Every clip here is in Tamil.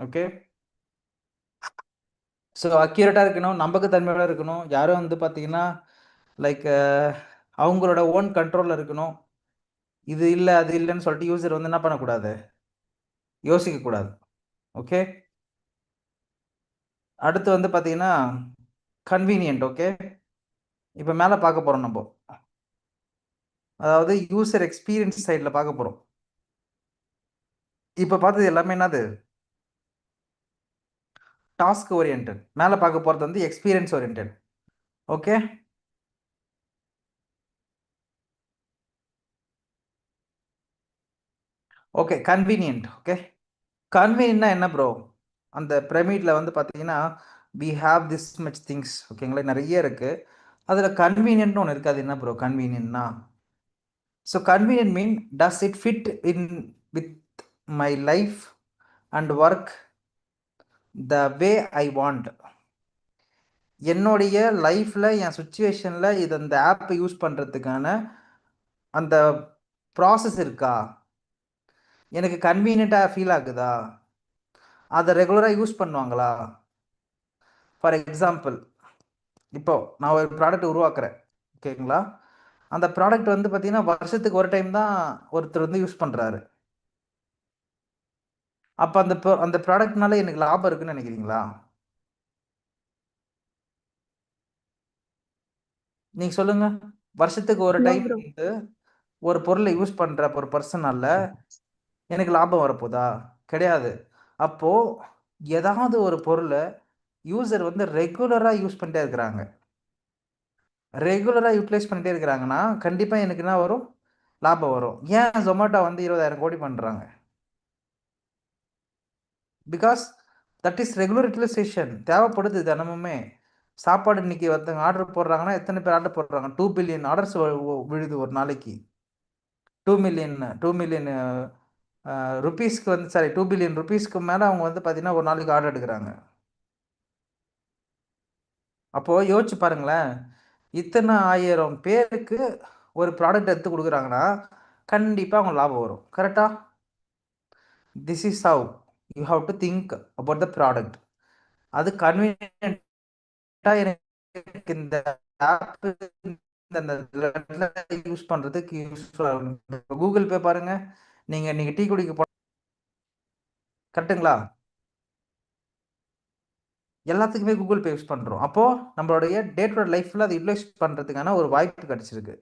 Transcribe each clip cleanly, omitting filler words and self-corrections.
ஓகே. ஸோ அக்யூரேட்டாக இருக்கணும், நம்பகத்தன்மையோட இருக்கணும். யாரும் வந்து பார்த்தீங்கன்னா லைக் அவங்களோட ஓன் கண்ட்ரோலில் இருக்கணும். இது இல்லை அது இல்லைன்னு சொல்லிட்டு யூசர் வந்து என்ன பண்ணக்கூடாது, யோசிக்கக்கூடாது. ஓகே. அடுத்து வந்து பார்த்தீங்கன்னா கன்வீனியன்ட். ஓகே. இப்போ மேலே பார்க்க போகிறோம் நம்ம, அதாவது யூசர் எக்ஸ்பீரியன்ஸ் சைடில் பார்க்க போகிறோம். இப்போ பார்த்தது எல்லாமே என்னது, டாஸ்க் ஓரியன்ட். மேலே பார்க்க போகிறது வந்து experience oriented. Okay. Okay, convenient. Okay, கன்வீனியன்ட்னா என்ன ப்ரோ? அந்த பிரமிட்ல வந்து பார்த்தீங்கன்னா we have this much things. ஓகேங்களா, நிறைய இருக்கு. அதில் கன்வீனியன்ட்னு ஒன்று இருக்குது. அது என்ன ப்ரோ கன்வீனியன்ட்னா? So convenient mean does it fit in with my life and work the way I want. என்னுடைய லைஃப்பில் என் சுச்சுவேஷனில் இது அந்த ஆப்பை யூஸ் பண்ணுறதுக்கான அந்த ப்ராசஸ் இருக்கா, எனக்கு கன்வீனியண்ட்டாக ஃபீல் ஆகுதா, அதை ரெகுலராக யூஸ் பண்ணுவாங்களா? ஃபார் எக்ஸாம்பிள், இப்போ நான் ஒரு ப்ராடக்ட் உருவாக்குறேன். ஓகேங்களா, அந்த ப்ராடக்ட் வந்து பார்த்தீங்கன்னா வருஷத்துக்கு ஒரு டைம் தான் ஒருத்தர் வந்து யூஸ் பண்ணுறாரு. அப்போ அந்த ப்ராடக்ட்னால எனக்கு லாபம் இருக்குன்னு நினைக்கிறீங்களா? நீங்கள் சொல்லுங்கள். வருஷத்துக்கு ஒரு நோ டைம் ப்ரோ. வந்து ஒரு பொருளை யூஸ் பண்ணுற ஒரு பர்சனால எனக்கு லாபம் வரப்போதா? கிடையாது. அப்போது ஏதாவது ஒரு பொருளை யூசர் வந்து ரெகுலராக யூஸ் பண்ணிட்டே இருக்கிறாங்க, ரெகுலராக யூட்டிலைஸ் பண்ணிட்டே இருக்கிறாங்கன்னா கண்டிப்பாக எனக்கு என்ன வரும், லாபம் வரும். ஏன் ஜொமேட்டோ வந்து 20,000 கோடி பண்ணுறாங்க? Because that is regular utilisation. தேவைப்படுது தினமுமே. சாப்பாடு இன்னைக்கு ஒருத்தவங்க ஆர்டர் போடுறாங்கன்னா எத்தனை பேர் ஆர்டர் போடுறாங்க? 2 பில்லியன் ஆர்டர்ஸ் விழுது ஒரு நாளைக்கு. 2 மில்லியன் ருபீஸ்க்கு வந்து, சாரி, 2 பில்லியன் ருபீஸ்க்கு மேலே அவங்க வந்து பார்த்தீங்கன்னா ஒரு நாளைக்கு ஆர்டர் எடுக்கிறாங்க. அப்போது யோசிச்சு பாருங்களேன், இத்தனை 1000 பேருக்கு ஒரு ப்ராடக்ட் எடுத்து கொடுக்குறாங்கன்னா கண்டிப்பாக அவங்க லாபம் வரும். கரெக்டாக? This is how you have to think about the product. அது கன்வீனியன்ட்டாக எனக்கு இந்த ஆப் யூஸ் பண்ணுறதுக்கு யூஸ்ஃபுல்லாக. கூகுள் பே பாருங்க, நீங்கள் இன்னைக்கு டீ குடிக்க கரெக்டுங்களா, எல்லாத்துக்குமே கூகுள் பே யூஸ் பண்ணுறோம். அப்போது நம்மளுடைய டே டு டே லைஃப்பில் அதை யூட்டிலைஸ் பண்ணுறதுக்கான ஒரு வாய்ப்பு கிடச்சிருக்கு.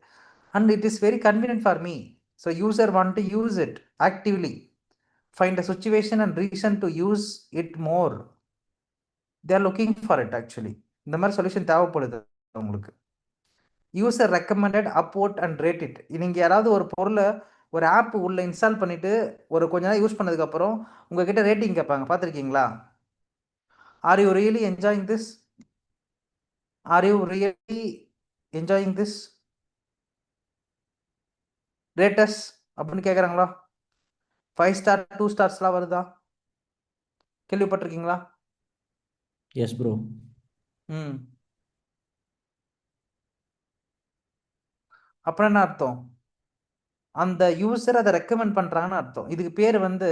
And it is very convenient for me. So user want to use it actively, find a situation and reason to use it more. They are looking for it actually. இந்த மாதிரி சொல்யூஷன் தேவைப்படுது உங்களுக்கு. User recommended upward and rate it. நீங்கள் யாராவது ஒரு பொருளை ஒரு ஆப் உள்ள இன்ஸ்டால் பண்ணிவிட்டு ஒரு கொஞ்ச நேரம் யூஸ் பண்ணதுக்கப்புறம் உங்ககிட்ட ரேட்டிங் கேட்பாங்க, பார்த்துருக்கீங்களா? Are you really enjoying this, are you really enjoying this, rate us அப்படின்னு கேட்குறாங்களா? 5 ஸ்டார் 2 ஸ்டார்ஸ்லாம் வருதா? கேள்விப்பட்டிருக்கீங்களா? Yes bro. அப்புறம் என்ன அர்த்தம்? அந்த யூசர் அதை ரெக்கமெண்ட் பண்ணுறாங்கன்னு அர்த்தம். இதுக்கு பேர் வந்து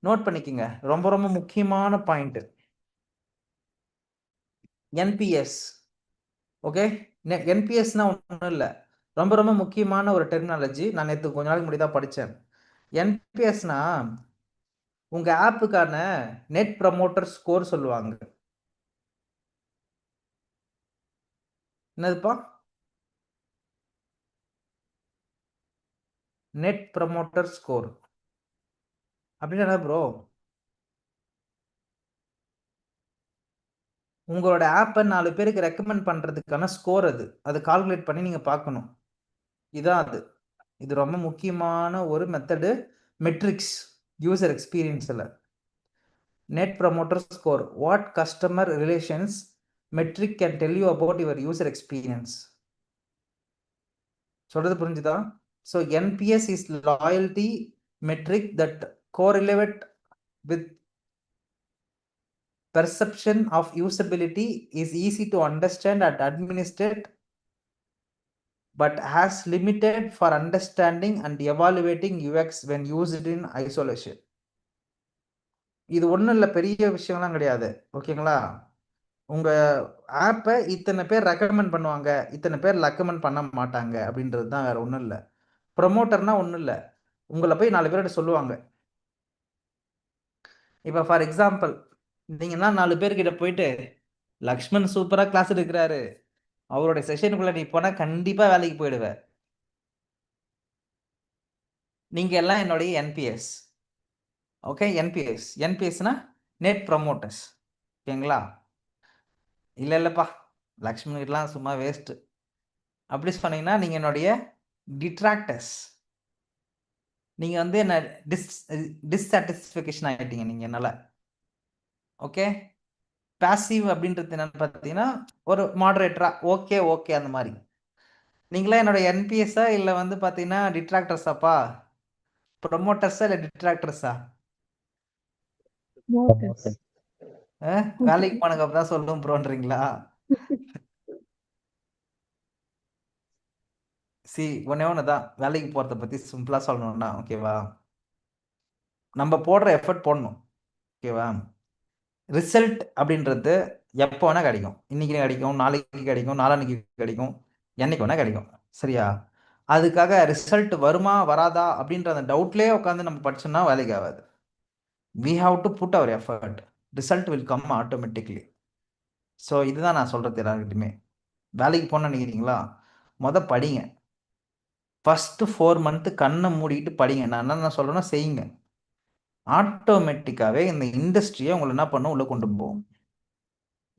நோட் பண்ணிக்கோங்க, ரொம்ப ரொம்ப முக்கியமான பாயிண்ட், என்பிஎஸ். ஓகே, என்பிஎஸ்னா ஒன்றும் இல்லை, ரொம்ப ரொம்ப முக்கியமான ஒரு டெர்மினாலஜி. நான் நேற்று கொஞ்ச நாளைக்கு முன்னாடி தான் படித்தேன். என்பிஎஸ்னா உங்கள் ஆப்புக்கான நெட் ப்ரமோட்டர் ஸ்கோர் சொல்லுவாங்க. என்னதுப்பா? நெட் ப்ரமோட்டர் ஸ்கோர் அப்படின்னா என்ன ப்ரோ? உங்களோட ஆப்பை 4 பேருக்கு ரெக்கமெண்ட் பண்ணுறதுக்கான ஸ்கோர் அது. அது கால்குலேட் பண்ணி நீங்கள் பார்க்கணும். இதான் அது. இது ரொம்ப முக்கியமான ஒரு மெத்தடு, மெட்ரிக்ஸ் யூசர் எக்ஸ்பீரியன்ஸில். Net promoter score, what customer relations metric can tell you about your user experience. சொல்கிறது புரிஞ்சுதா? So NPS is loyalty metric that correlate with perception of usability, is easy to understand and administrate, but has limited for understanding and evaluating UX when used in isolation. இது ஒன்றும் இல்லை, பெரிய விஷயம்லாம் கிடையாது. ஓகேங்களா? உங்கள் ஆப்பை இத்தனை பேர் ரெக்கமெண்ட் பண்ணுவாங்க, இத்தனை பேர் ரெக்கமெண்ட் பண்ண மாட்டாங்க அப்படின்றது தான், வேறு ஒன்றும் இல்லை. ப்ரொமோட்டர்னா ஒன்றும் இல்லை, உங்களை போய் 4 பேர்கிட்ட சொல்லுவாங்க. இப்போ ஃபார் எக்ஸாம்பிள், நீங்கன்னா 4 பேர்கிட்ட போயிட்டு லக்ஷ்மண் சூப்பராக கிளாஸ் எடுக்கிறாரு, அவருடைய செஷனுக்குள்ளே நீ போனால் கண்டிப்பாக வேலைக்கு போயிடுவ. நீங்கள் எல்லாம் என்னுடைய என்பிஎஸ். ஓகே, என்பிஎஸ்னா நெட் ப்ரமோட்டர்ஸ். ஓகேங்களா? இல்லைப்பா, லக்ஷ்மண் கிட்டலாம் சும்மா வேஸ்ட்டு அப்படி சொன்னீங்கன்னா நீங்கள் என்னுடைய டிட்ராக்டர்ஸ். நீங்கள் வந்து என்ன டிஸ்சாட்டிஸ்ஃபிகேஷன் ஆகிட்டீங்க நீங்கள் என்னால். ஓகே, பாசிவ் அப்படின்றது என்னன்னு பார்த்தீங்கன்னா ஒரு மாடரேட்டரா ஓகே ஓகே அந்த மாதிரி. நீங்களா என்னோட என்பிஎஸ்ஸா இல்லை வந்து பார்த்தீங்கன்னா டிட்ராக்டர்ஸாப்பா? ப்ரொமோட்டர்ஸா இல்லை டிட்ராக்டர்ஸா? Motors. வேலைக்கு போனதுக்கு அப்புறம் தான் சொல்லும் ப்ரோன்றீங்களா? ஒன்னே ஒன்று தான், வேலைக்கு போகிறத பற்றி சிம்பிளாக சொல்லணும்னா, ஓகேவா, நம்ம போடுற எஃபர்ட் போடணும். ஓகேவா? ரிசல்ட் அப்படின்றது எப்போ வேணால் கிடைக்கும். இன்றைக்கி கிடைக்கும், நாளைக்கு கிடைக்கும், நாளான்னைக்கு கிடைக்கும், என்னைக்கு வேணால் கிடைக்கும். சரியா? அதுக்காக ரிசல்ட் வருமா வராதா அப்படின்ற அந்த டவுட்லேயே உட்காந்து நம்ம படிச்சோம்னா வேலைக்கு ஆகாது. We have to put our effort, result will come automatically. So இதுதான் நான் சொல்கிறது எல்லாருக்கிட்டையுமே. வேலைக்கு போகணும்னு நினைக்கிறீங்களா, படிங்க. ஃபஸ்ட்டு 4 மந்த்து கண்ணை மூடிட்டு படிங்க. நான் என்ன சொல்கிறேன்னா செய்யுங்க. ஆட்டோமேட்டிக்காகவே இந்த இண்டஸ்ட்ரியை உங்களை என்ன பண்ணும், உள்ளே கொண்டு போகும்.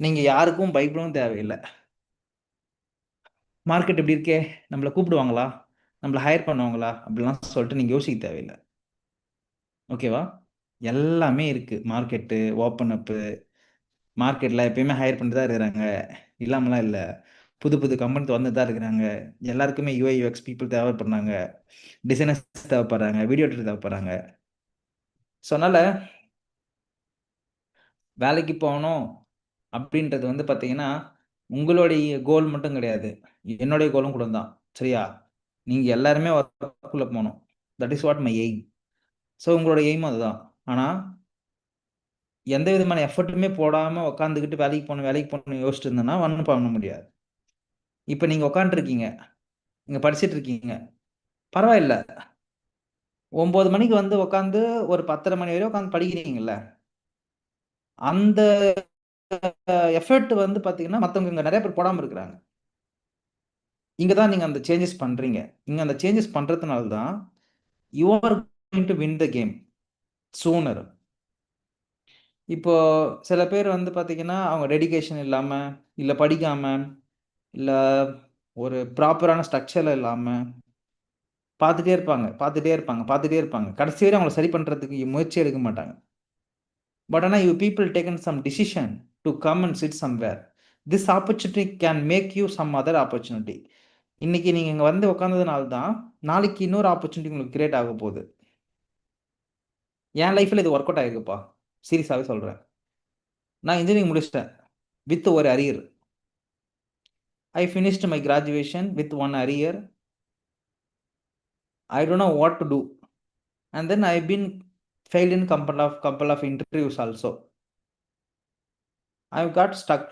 நீங்கள் யாருக்கும் பயப்படவும் தேவையில்லை. மார்க்கெட் எப்படி இருக்கே, நம்மளை கூப்பிடுவாங்களா, நம்மளை ஹையர் பண்ணுவாங்களா அப்படிலாம் சொல்லிட்டு நீங்கள் யோசிக்க தேவையில்லை. ஓகேவா? எல்லாமே இருக்குது. மார்க்கெட்டு ஓப்பன் அப்பு, மார்க்கெட்டில் எப்பயுமே ஹையர் பண்ணிட்டு தான் இருக்கிறாங்க, இல்லாமலாம் இல்லை. புது புது கம்பெனி வந்து தான் இருக்கிறாங்க. எல்லாருக்குமே யூஐ யூஎக்ஸ் பீப்புள் தேவைப்படுறாங்க, டிசைனர்ஸ் தேவைப்படுறாங்க, வீடியோ எடிட்டர் தேவைப்படுறாங்க. ஸோ அதனால் வேலைக்கு போகணும் அப்படின்றது வந்து பார்த்தீங்கன்னா உங்களுடைய கோல் மட்டும் கிடையாது, என்னுடைய கோலும் கூட தான். சரியா? நீங்கள் எல்லாருமே ஒர்க்குள்ளே போகணும். That is what my aim. So உங்களோட எய்ம் அதுதான். ஆனால் எந்த விதமான எஃபர்ட்டுமே போடாமல் உட்காந்துக்கிட்டு வேலைக்கு போகணும் யோசிச்சுட்டு இருந்தேன்னா ஒன்றும் பண்ண முடியாது. இப்போ நீங்கள் உட்காந்துருக்கீங்க, நீங்கள் படிச்சுட்டு இருக்கீங்க, பரவாயில்ல. 9 மணிக்கு வந்து உட்காந்து ஒரு 10:30 மணி வரையும் உட்காந்து படிக்கிறீங்கல்ல, அந்த எஃபர்ட் வந்து பார்த்தீங்கன்னா மற்றவங்க இங்கே நிறைய பேர் போடாமல் இருக்கிறாங்க. இங்கே தான் நீங்கள் அந்த சேஞ்சஸ் பண்ணுறீங்க. இங்கே அந்த சேஞ்சஸ் பண்ணுறதுனால தான் you are going to win the game sooner. இப்போ சில பேர் வந்து பார்த்தீங்கன்னா அவங்க டெடிகேஷன் இல்லாமல், இல்லை படிக்காமல், இல்லை ஒரு ப்ராப்பரான ஸ்ட்ரக்சரில் இல்லாமல் பார்த்துட்டே இருப்பாங்க. கடைசி வரை அவங்கள சரி பண்ணுறதுக்கு முயற்சி எடுக்க மாட்டாங்க. பட் ஆனால் you people taken some decision to come and sit somewhere. This opportunity can make you some other opportunity. இன்னைக்கு நீங்கள் இங்கே வந்து உட்காந்ததுனால தான் நாளைக்கு இன்னொரு ஆப்பர்ச்சுனிட்டி உங்களுக்கு கிரியேட் ஆக போகுது. என் லைஃப்பில் இது ஒர்க் அவுட் ஆகிருக்குப்பா, சீரியஸாகவே சொல்கிறேன். நான் இன்ஜினியரிங் முடிச்சிட்டேன் வித் ஒரு arrear. I finished my graduation with 1 arrear. I don't know what to do. And then I've been failed in couple of interviews also. I've got stuck.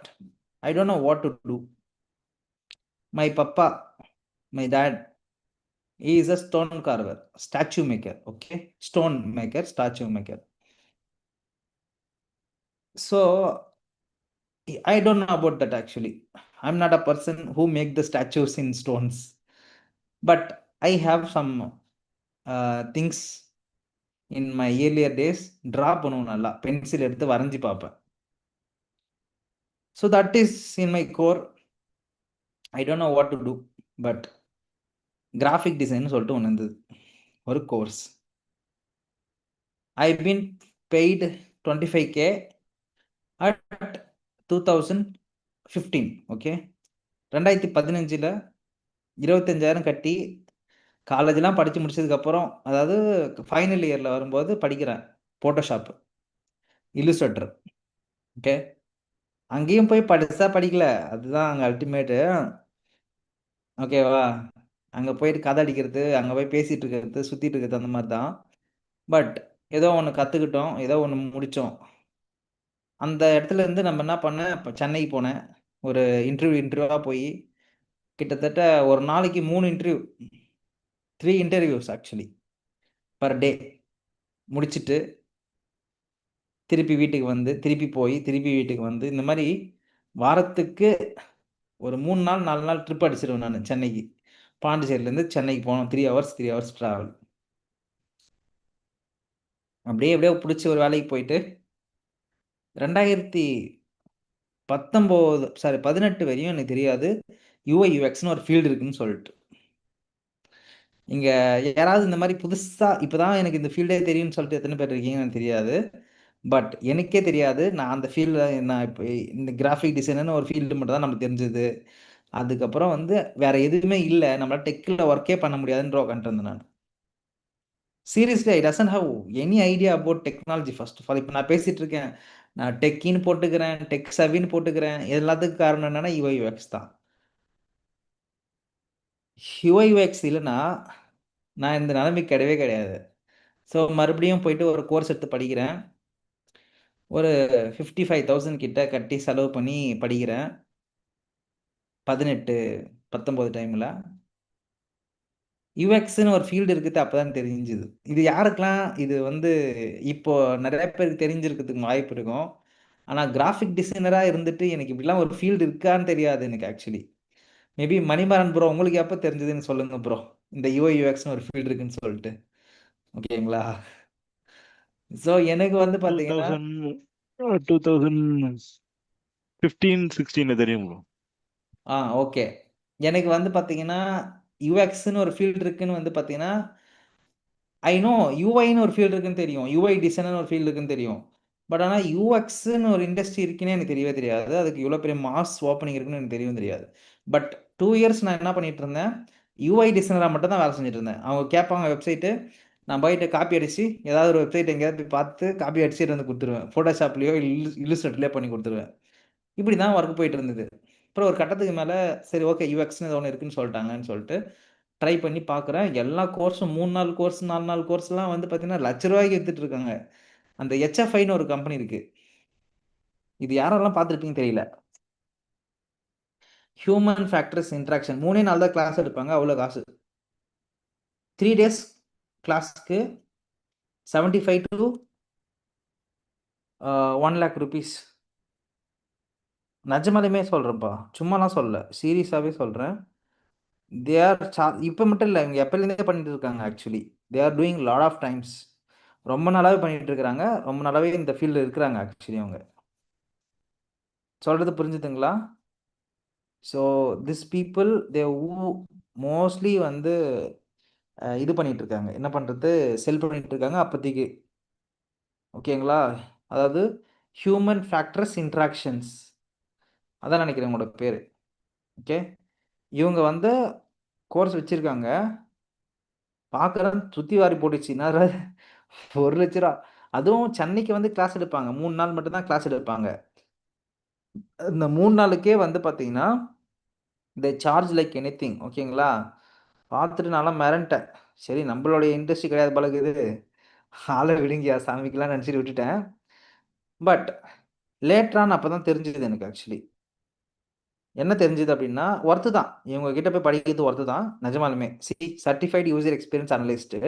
I don't know what to do. My papa, my dad, he is a stone carver, statue maker. Okay, stone maker, statue maker. So I don't know about that actually. I'm not a person who make the statues in stones, but I have some things in my earlier days. Draw பண்ணுவேன் நல்லா, பென்சில் எடுத்து வரைஞ்சி பார்ப்பேன். So that is in my core. I don't know what to do, but graphic design சொல்லிட்டு ஒன்று இருந்தது, ஒரு course. I've been paid 25K at 2015. Okay, 2015 25,000 கட்டி காலேஜ்லாம் படித்து முடிச்சதுக்கப்புறம், அதாவது ஃபைனல் இயரில் வரும்போது படிக்கிறேன் ஃபோட்டோஷாப் இல்லுஸ்ட்ரேட்டர். ஓகே, அங்கேயும் போய் படிக்கல, அதுதான் அங்கே அல்டிமேட்டு. ஓகேவா? அங்கே போயிட்டு கதை அடிக்கிறது, அங்கே போய் பேசிகிட்டு இருக்கிறது, சுற்றிட்டு இருக்கிறது, அந்த மாதிரி தான். பட் ஏதோ ஒன்று கற்றுக்கிட்டோம், ஏதோ ஒன்று முடித்தோம். அந்த இடத்துல இருந்து நம்ம என்ன பண்ணேன், இப்போ சென்னைக்கு போனேன். ஒரு இன்டர்வியூவாக போய் கிட்டத்தட்ட ஒரு நாளைக்கு 3 interview, 3 interviews actually per day முடிச்சுட்டு திருப்பி வீட்டுக்கு வந்து, திருப்பி போய், திருப்பி வீட்டுக்கு வந்து, இந்த மாதிரி வாரத்துக்கு ஒரு 3 நாள் 4 நாள் ட்ரிப் அடிச்சிருவேன் நான் சென்னைக்கு. பாண்டிச்சேரியிலேருந்து சென்னைக்கு போனோம். 3 ஹவர்ஸ் 3 ஹவர்ஸ் ட்ராவல். அப்படியே எப்படியோ பிடிச்சி ஒரு வேலைக்கு போயிட்டு 2018 வரையும் எனக்கு தெரியாது யூஐ யூஎக்ஸ்னு ஒரு ஃபீல்டு இருக்குன்னு சொல்லிட்டு. இங்கே யாராவது இந்த மாதிரி புதுசாக இப்போ தான் எனக்கு இந்த ஃபீல்டே தெரியும்னு சொல்லிட்டு எத்தனை பேர் இருக்கீங்கன்னு எனக்கு தெரியாது. பட் எனக்கே தெரியாது. நான் அந்த ஃபீல்டில் நான் இப்போ இந்த கிராஃபிக் டிசைனர்னு ஒரு ஃபீல்டு மட்டும் தான் நமக்கு தெரிஞ்சது. அதுக்கப்புறம் வந்து வேற எதுவுமே இல்லை, நம்மளால் டெக்கில் ஒர்க்கே பண்ண முடியாதுன்ற உட்காந்துருந்தேன் நான். Seriously I doesn't have any idea about technology. First of all இப்போ நான் பேசிட்டு இருக்கேன், நான் டெக்கின்னு போட்டுக்கிறேன், டெக் சவின்னு போட்டுக்கிறேன். எல்லாத்துக்கும் காரணம் என்னன்னா யூஐ யூஎக்ஸ் தான். யூஐ யூஎக்ஸ் இல்லைன்னா நான் இந்த நிலைமைக்கு கிடையவே கிடையாது. ஸோ மறுபடியும் போயிட்டு ஒரு கோர்ஸ் எடுத்து படிக்கிறேன். ஒரு 55,000 கிட்ட கட்டி செலவு பண்ணி படிக்கிறேன். 18 19 டைமில் யூஎக்ஸ்னு ஒரு ஃபீல்டு இருக்குது. அப்போ தான் தெரிஞ்சுது. இது யாருக்கெல்லாம் இது வந்து இப்போ நிறைய பேருக்கு தெரிஞ்சிருக்கிறதுக்கு வாய்ப்பு இருக்கும். ஆனால் கிராஃபிக் டிசைனராக இருந்துட்டு எனக்கு இப்படிலாம் ஒரு ஃபீல்டு இருக்கான்னு தெரியாது எனக்கு ஆக்சுவலி. மேபி மணிமாறன் ப்ரோ உங்களுக்கு எப்போ தெரிஞ்சதுன்னு சொல்லுங்க ப்ரோ, இந்த யூஐ யூஎக்ஸ்னு ஒரு ஃபீல்டு இருக்குன்னு சொல்லிட்டு. ஓகேங்களா? ஸோ எனக்கு வந்து பார்த்தீங்கன்னா 2015-16 தெரியும் ப்ரோ. ஓகே. எனக்கு வந்து பார்த்தீங்கன்னா யூஎக்ஸ்னு ஒரு ஃபீல்டு இருக்குன்னு வந்து பார்த்தீங்கன்னா ஐ நோ யூஐன்னு ஒரு ஃபீல்டு இருக்குன்னு தெரியும், யூஐ டிசைனர்னு ஒரு ஃபீல்டு இருக்குன்னு தெரியும். பட் ஆனால் யூஎக்ஸ்ன்னு ஒரு இண்டஸ்ட்ரி இருக்குன்னே எனக்கு தெரியவே தெரியாது. அதுக்கு இவ்வளோ பெரிய மாஸ் ஓப்பனிங் இருக்குன்னு எனக்கு தெரியவும் தெரியாது. பட் 2 இயர்ஸ் நான் என்ன பண்ணிட்டு இருந்தேன், யூஐ டிசைனராக மட்டும் தான் வேலை செஞ்சுட்டு இருந்தேன். அவங்க கேட்பாங்க வெப்சைட்டு, நான் போயிட்டு காப்பி அடித்து ஏதாவது ஒரு வெப்சைட் எங்கேயாவது போய் பார்த்து காப்பி அடிச்சுட்டு வந்து கொடுத்துருவேன். ஃபோட்டோஷாப்லேயோ இல்லுஸ்ட்ரேட்லேயோ பண்ணி கொடுத்துருவேன். இப்படி தான் ஒர்க் போயிட்டு இருந்தது. அப்புறம் ஒரு கட்டத்துக்கு மேலே சரி ஓகே யூஎக்ஸ்னு ஏதோ ஒன்று இருக்குன்னு சொல்லிட்டாங்கன்னு சொல்லிட்டு ட்ரை பண்ணி பார்க்குறேன். எல்லா கோர்ஸும் 3 நாள் கோர்ஸ் 4 நாள் கோர்ஸ்லாம் வந்து பார்த்தீங்கன்னா ₹1,00,000 வித்துட்டு இருக்காங்க. அந்த ஹெச்எஃப்ஐன்னு ஒரு கம்பெனி இருக்கு, இது யாரெல்லாம் பார்த்துருப்பீங்க தெரியல. ஹியூமன் ஃபேக்டர்ஸ் இன்ட்ராக்ஷன் 3 நாள் தான் கிளாஸ் எடுப்பாங்க, அவ்வளோ காசு. 3 days கிளாஸ்க்கு 75 to 1 lakh rupees. நிஜமாலுமே சொல்கிறேன்ப்பா, சும்மாலாம் சொல்லல, சீரியஸாகவே சொல்கிறேன். தே ஆர் இப்போ மட்டும் இல்லை, இவங்க எப்போலேருந்தே பண்ணிட்டு இருக்காங்க actually. They are doing lot of times. ரொம்ப நாளாகவே பண்ணிட்டு இருக்கிறாங்க, ரொம்ப நாளாகவே இந்த ஃபீல்டில் இருக்கிறாங்க ஆக்சுவலி. அவங்க சொல்கிறது புரிஞ்சுதுங்களா? So this people they mostly வந்து இது பண்ணிட்டு இருக்காங்க, என்ன பண்ணுறது, செல் பண்ணிட்டு இருக்காங்க அப்போதைக்கு. ஓகேங்களா? அதாவது ஹியூமன் ஃபேக்டர்ஸ் இன்ட்ராக்ஷன்ஸ் அதான் நினைக்கிறேன் உங்களோட பேர். ஓகே, இவங்க வந்து கோர்ஸ் வச்சுருக்காங்க. பார்க்குறேன் சுற்றி வாரி போட்டுச்சு. என்ன ₹1,00,000. அதுவும் சென்னைக்கு வந்து கிளாஸ் எடுப்பாங்க, 3 நாள் மட்டும்தான் கிளாஸ் எடுப்பாங்க. இந்த 3 நாளுக்கே வந்து பார்த்தீங்கன்னா இந்த சார்ஜ் லைக் எனிதிங். ஓகேங்களா? பார்த்துட்டு நான்லாம் மிரண்டேன். சரி நம்மளுடைய இண்டஸ்ட்ரி கிடையாது போல இருக்குது, ஆளை விடுங்கயா சாமிக்கெல்லாம் நினச்சிட்டு விட்டுட்டேன். பட் லேட்டரான அப்போ தான் தெரிஞ்சுது எனக்கு ஆக்சுவலி. என்ன தெரிஞ்சுது அப்படின்னா ஒர்த்து தான், இவங்க கிட்ட போய் படிக்கிறது ஒர்த்து தான் நிஜமாலுமே. Certified user experience analyst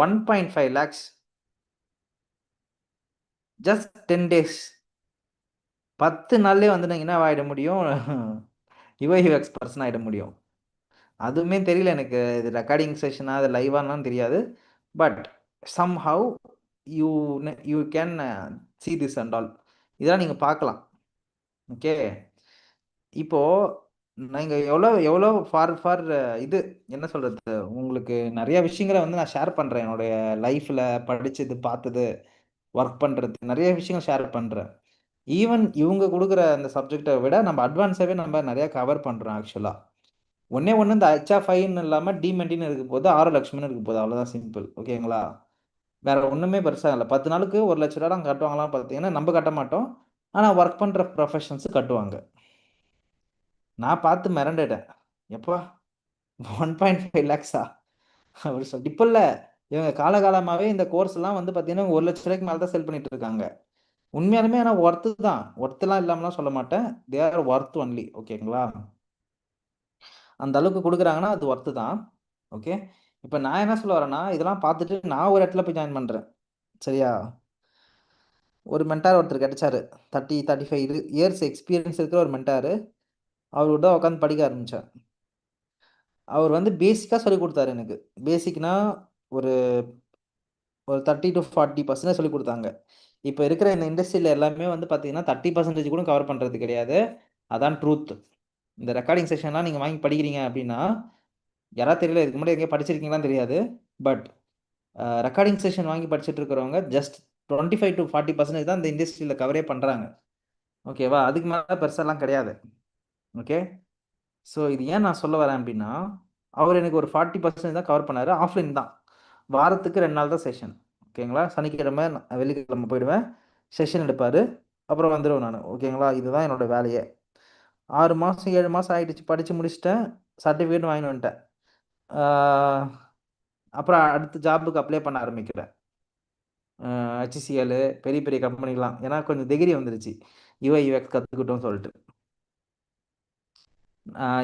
1.5 lakhs just 10 days. 10 நாள்லேயே வந்து நீங்கள் என்ன ஆகிட முடியும், யுஐ யூஎக்ஸ் பர்சன் ஆகிட முடியும். அதுவுமே தெரியல எனக்கு, இது ரெக்கார்டிங் செஷனா அது லைவானான்னு தெரியாது. But somehow you you can see this and all. இதெல்லாம் நீங்கள் பார்க்கலாம். ஓகே, இப்போது நீங்கள் எவ்வளோ எவ்வளோ ஃபார் இது என்ன சொல்கிறது, உங்களுக்கு நிறைய விஷயங்களை வந்து நான் ஷேர் பண்ணுறேன். என்னுடைய லைஃப்பில் படித்தது பார்த்தது ஒர்க் பண்ணுறது நிறைய விஷயங்கள் ஷேர் பண்ணுறேன். ஈவன் இவங்க கொடுக்குற அந்த சப்ஜெக்டை விட நம்ம அட்வான்ஸாகவே நம்ம நிறையா கவர் பண்ணுறோம் ஆக்சுவலாக. ஒன்றே ஒன்று, இந்த ஹெச்எஃப்ஐன்னு இல்லாமல் டிமெண்டின்னு இருக்க போது 6 லட்சம்னு இருக்க போகுது, அவ்வளோதான் சிம்பிள். ஓகேங்களா? வேறு ஒன்றுமே பெருசாக இல்லை. 10 நாளுக்கு ₹1,00,000 கட்டுவாங்களான்னு பார்த்தீங்கன்னா நம்ம கட்ட மாட்டோம், ஆனால் ஒர்க் பண்ணுற ப்ரொஃபஷன்ஸு கட்டுவாங்க. நான் பார்த்து மிரண்டுட்டேன், எப்பா 1.5 lakhs அப்படி சொல்லிட்டு. இப்போ இல்லை, இவங்க காலகாலமாகவே இந்த கோர்ஸ்லாம் வந்து பார்த்தீங்கன்னா 1,00,000 மேலே தான் செல் பண்ணிட்டு இருக்காங்க. உண்மையாலுமே ஆனால் ஒர்த்து தான், ஒர்த்துலாம் இல்லாமலாம் சொல்ல மாட்டேன். They are worth only. ஓகேங்களா? அந்த அளவுக்கு கொடுக்குறாங்கன்னா அது ஒர்த்து தான். ஓகே. இப்போ நான் என்ன சொல்ல வரேன்னா, இதெல்லாம் பார்த்துட்டு நான் ஒரு இடத்துல போய் ஜாயின் பண்ணுறேன். சரியா? ஒரு மென்டார் ஒருத்தர் கிடைச்சாரு. 30, 35 இயர்ஸ் எக்ஸ்பீரியன்ஸ் இருக்கிற ஒரு மென்டாரு. அவர்கிட்ட உட்காந்து படிக்க ஆரம்பிச்சேன். அவர் வந்து பேசிக்கா சொல்லிக் குடுத்தாரு எனக்கு. பேசிக்னா ஒரு ஒரு 30-40% சொல்லிக் குடுத்தாங்க. இப்ப இருக்கிற இந்த இண்டஸ்ட்ரியில எல்லாமே வந்து பார்த்தீங்கன்னா, 30% கூட கவர் பண்றது கிடையாது. அதான் ட்ரூத். இந்த ரெக்கார்டிங் செஷன்லாம் நீங்க வாங்கி படிக்கிறீங்க அப்டின்னா, யாராவது தெரியல இதுக்கு முன்னாடி எங்கேயோ படிச்சிருக்கீங்களான்னு தெரியாது. பட் ரெக்கார்டிங் செஷன் வாங்கி படிச்சுட்டு இருக்கிறவங்க ஜஸ்ட் 25-40% தான் இந்த இண்டஸ்ட்ரியில கவரே பண்றாங்க. ஓகேவா? அதுக்கு மேல பெருசாலாம் கிடையாது. ஓகே. ஸோ இது ஏன் நான் சொல்ல வரேன் அப்டின்னா, அவரு எனக்கு ஒரு 40% தான் கவர் பண்ணாரு. ஆஃப்லைன் தான். வாரத்துக்கு 2 நாள் தான் செஷன். ஓகேங்களா? சனிக்கிழமை, வெள்ளிக்கிழமை போயிடுவேன். செஷன் எடுப்பாரு. அப்புறம் வந்துருவேன் நானு. ஓகேங்களா? இதுதான் என்னோட வேலையே. 6 மாசம், 7 மாசம் ஆயிடுச்சு. படிச்சு முடிச்சுட்டேன். சர்டிஃபிகேட்டும் வாங்கின்னு வந்துட்டேன். ஆ அப்புறம் அடுத்த ஜாப்க்கு அப்ளை பண்ண ஆரம்பிக்கிறேன். HCL பெரிய பெரிய கம்பெனிலாம். ஏன்னா கொஞ்சம் டிகிரி வந்துருச்சு. UI, UX கத்துக்கிட்டோம்னு சொல்லிட்டு.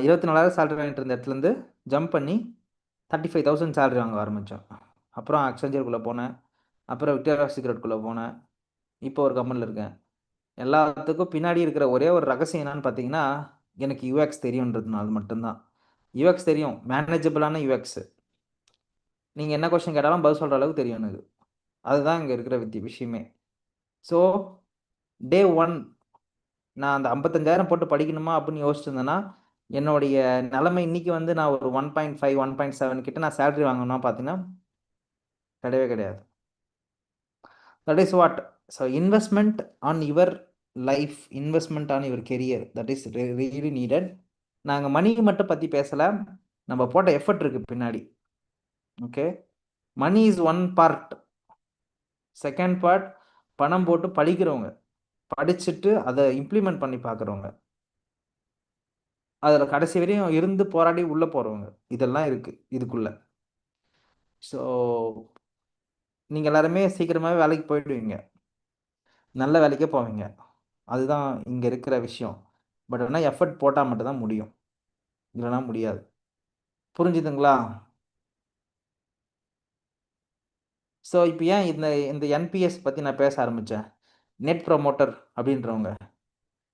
24,000 சேலரி வாங்கிட்டு இருந்த இடத்துலருந்து ஜம்ப் பண்ணி 35,000 சேலரி வாங்க ஆரம்பிச்சோம். அப்புறம் அக்சென்ச்சர்க்குள்ள போனேன். அப்புறம் விக்டோரியா சீக்ரெட்குள்ள போனேன். இப்போ ஒரு கம்பெனில இருக்கேன். எல்லாத்துக்கும் பின்னாடி இருக்கிற ஒரே ஒரு ரகசியம் என்னன்னு பார்த்தீங்கன்னா, எனக்கு UX தெரியுன்றதுனால மட்டும் தான். UX தெரியும். மேனேஜபிளான UX. நீங்க என்ன கொஸ்டின் கேட்டாலும் பதில் சொல்ற அளவுக்கு தெரியும் எனக்கு. அதுதான் இங்க இருக்கிற விஷயமே. ஸோ, டே 1 நான் அந்த 55,000 போட்டு படிக்கணுமா அப்படின்னு யோசிச்சிருந்தேன்னா, என்னுடைய நிலைமை இன்னைக்கு வந்து நான் ஒரு 1.5, 1.7 கிட்ட நான் சேலரி வாங்கணும்னா பார்த்தீங்கன்னா, கிடையவே கிடையாது. That is what. So, investment on your life, investment on your career, that is really needed. நாங்க மணி மட்டும் பத்தி பேசல. நம்ம போட்ட எஃபர்ட் இருக்கு பின்னாடி. Okay. Money is one part. Second part பணம் போட்டு படிக்கிறவங்க. படிச்சுட்டு அத இம்ப்ளிமெண்ட் பண்ணி பார்க்குறவங்க. அதுல கடைசி வரையும் இருந்து போராடி உள்ள போறவங்க. இதெல்லாம் இருக்கு இதுக்குள்ள. ஸோ, நீங்க எல்லாருமே சீக்கிரமாவே வேலைக்கு போயிடுவீங்க. நல்ல வேலைக்கே போவீங்க. அதுதான் இங்க இருக்கிற விஷயம். பட் ஆனா எஃபர்ட் போட்டா மட்டும் தான் முடியும். இல்லன்னா முடியாது. புரிஞ்சுதுங்களா? ஸோ, இப்ப ஏன் இந்த இந்த என்பிஎஸ் பத்தி நான் பேச ஆரம்பிச்சேன். நெட் ப்ரமோட்டர் அப்படின்றவங்க.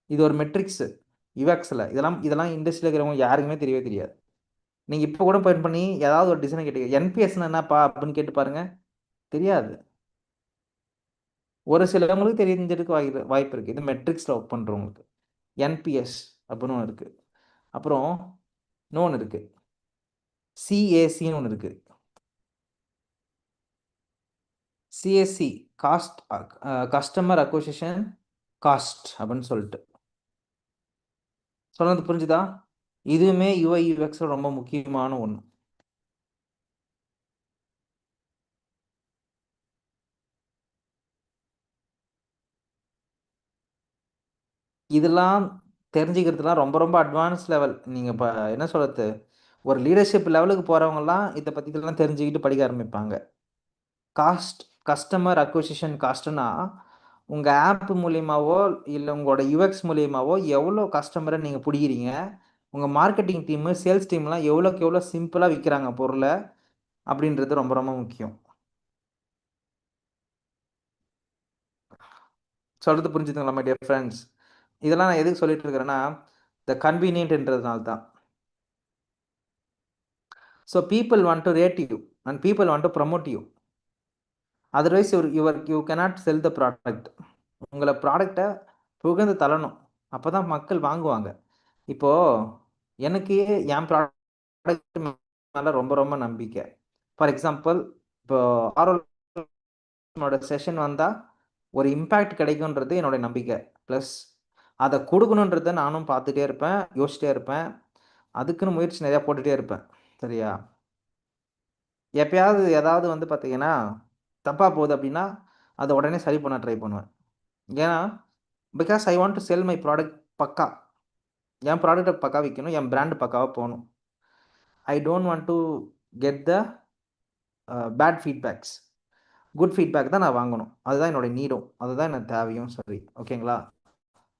இது ஒரு மெட்ரிக்ஸ் யுஎக்ஸ்ல. இதெல்லாம் இதெல்லாம் இண்டஸ்ட்ரியில இருக்கிறவங்க யாருக்குமே தெரியவே தெரியாது. நீங்க இப்ப கூட போய் பண்ணி ஏதாவது ஒரு டிசைன் கேட்டீங்க. என்பிஎஸ்ன்னா என்னப்பா அப்படின்னு கேட்டு பாருங்க. தெரியாது. ஒரு சிலவங்களுக்கு தெரிஞ்சிருக்க வாய்ப்பு இருக்கு. இது மெட்ரிக்ஸ்ல ஒர்க் பண்றவங்களுக்கு. என்பிஎஸ் அப்படின்னு ஒண்ணு இருக்கு. அப்புறம் இன்னொன்னு இருக்கு. சிஏசின்னு ஒண்ணு இருக்கு. CSC cost customer acquisition cost அப்படின்னு சொல்லிட்டு. சொன்னது புரிஞ்சுதா? இதுவுமே யுஐ யுஎக்ஸ்ல ரொம்ப முக்கியமான ஒண்ணு. இதெல்லாம் தெரிஞ்சுக்கிறதுலாம் ரொம்ப ரொம்ப அட்வான்ஸ் லெவல். நீங்க இப்ப என்ன சொல்றது? ஒரு லீடர்ஷிப் லெவலுக்கு போறவங்கலாம் இத பத்தி இதெல்லாம் தெரிஞ்சுக்கிட்டு படிக்க ஆரம்பிப்பாங்க. காஸ்ட் கஸ்டமர் அக்விசிஷன் காஸ்ட்னா, உங்க ஆப் மூலியமாவோ, இல்ல உங்களோட யுஎக்ஸ் மூலியமாவோ எவ்வளோ கஸ்டமர நீங்க புடிக்கிறீங்க? உங்க மார்க்கெட்டிங் டீமு, சேல்ஸ் டீம்லாம் எவ்வளோக்கு எவ்வளோ சிம்பிளா விக்கிறாங்க பொருள, அப்படின்றது ரொம்ப ரொம்ப முக்கியம். சொல்றது புரிஞ்சுதுங்களா மை டியர் ஃபிரெண்ட்ஸ்? இதெல்லாம் நான் எதுக்கு சொல்லிட்டு இருக்கிறேன்னா, இந்த கன்வீனியன்ட்ன்றதுனால தான். So people want to rate you and people want to promote you. Otherwise you cannot sell the product. உங்கள ப்ராடக்ட்ட புகழ்ந்து தள்ளணும். அப்பதான் மக்கள் வாங்குவாங்க. இப்போ எனக்கு என் ப்ராடக்ட் மேல ரொம்ப ரொம்ப நம்பிக்கை. ஃபார் எக்ஸாம்பிள் இப்போ ஆரோனோட செஷன் வந்தா ஒரு இம்பாக்ட் கிடைக்கும்ன்றது என்னோட நம்பிக்கை. பிளஸ் அத குடுக்கணுன்றத நானும் பார்த்துட்டே இருப்பேன், யோசிச்சிட்டே இருப்பேன். அதுக்குன்னு முயற்சி நெறையா போட்டுட்டே இருப்பேன். சரியா? எப்பயாவது ஏதாவது வந்து பார்த்தீங்கன்னா, தப்பா போகுது அப்டின்னா, அத உடனே சரி பண்ண ட்ரை பண்ணுவேன். ஏன்னா, because I want to sell my product பக்கா. என் ப்ராடக்ட்ட பக்கா விக்கணும். என் பிராண்ட் பக்காவா போணும். I don't want to get the bad feedbacks. Good feedback தான் நான் வாங்கணும். அதுதான் என்னோட நீடும், அதுதான் எனக்கு தேவையும் சரி. ஓகேங்களா?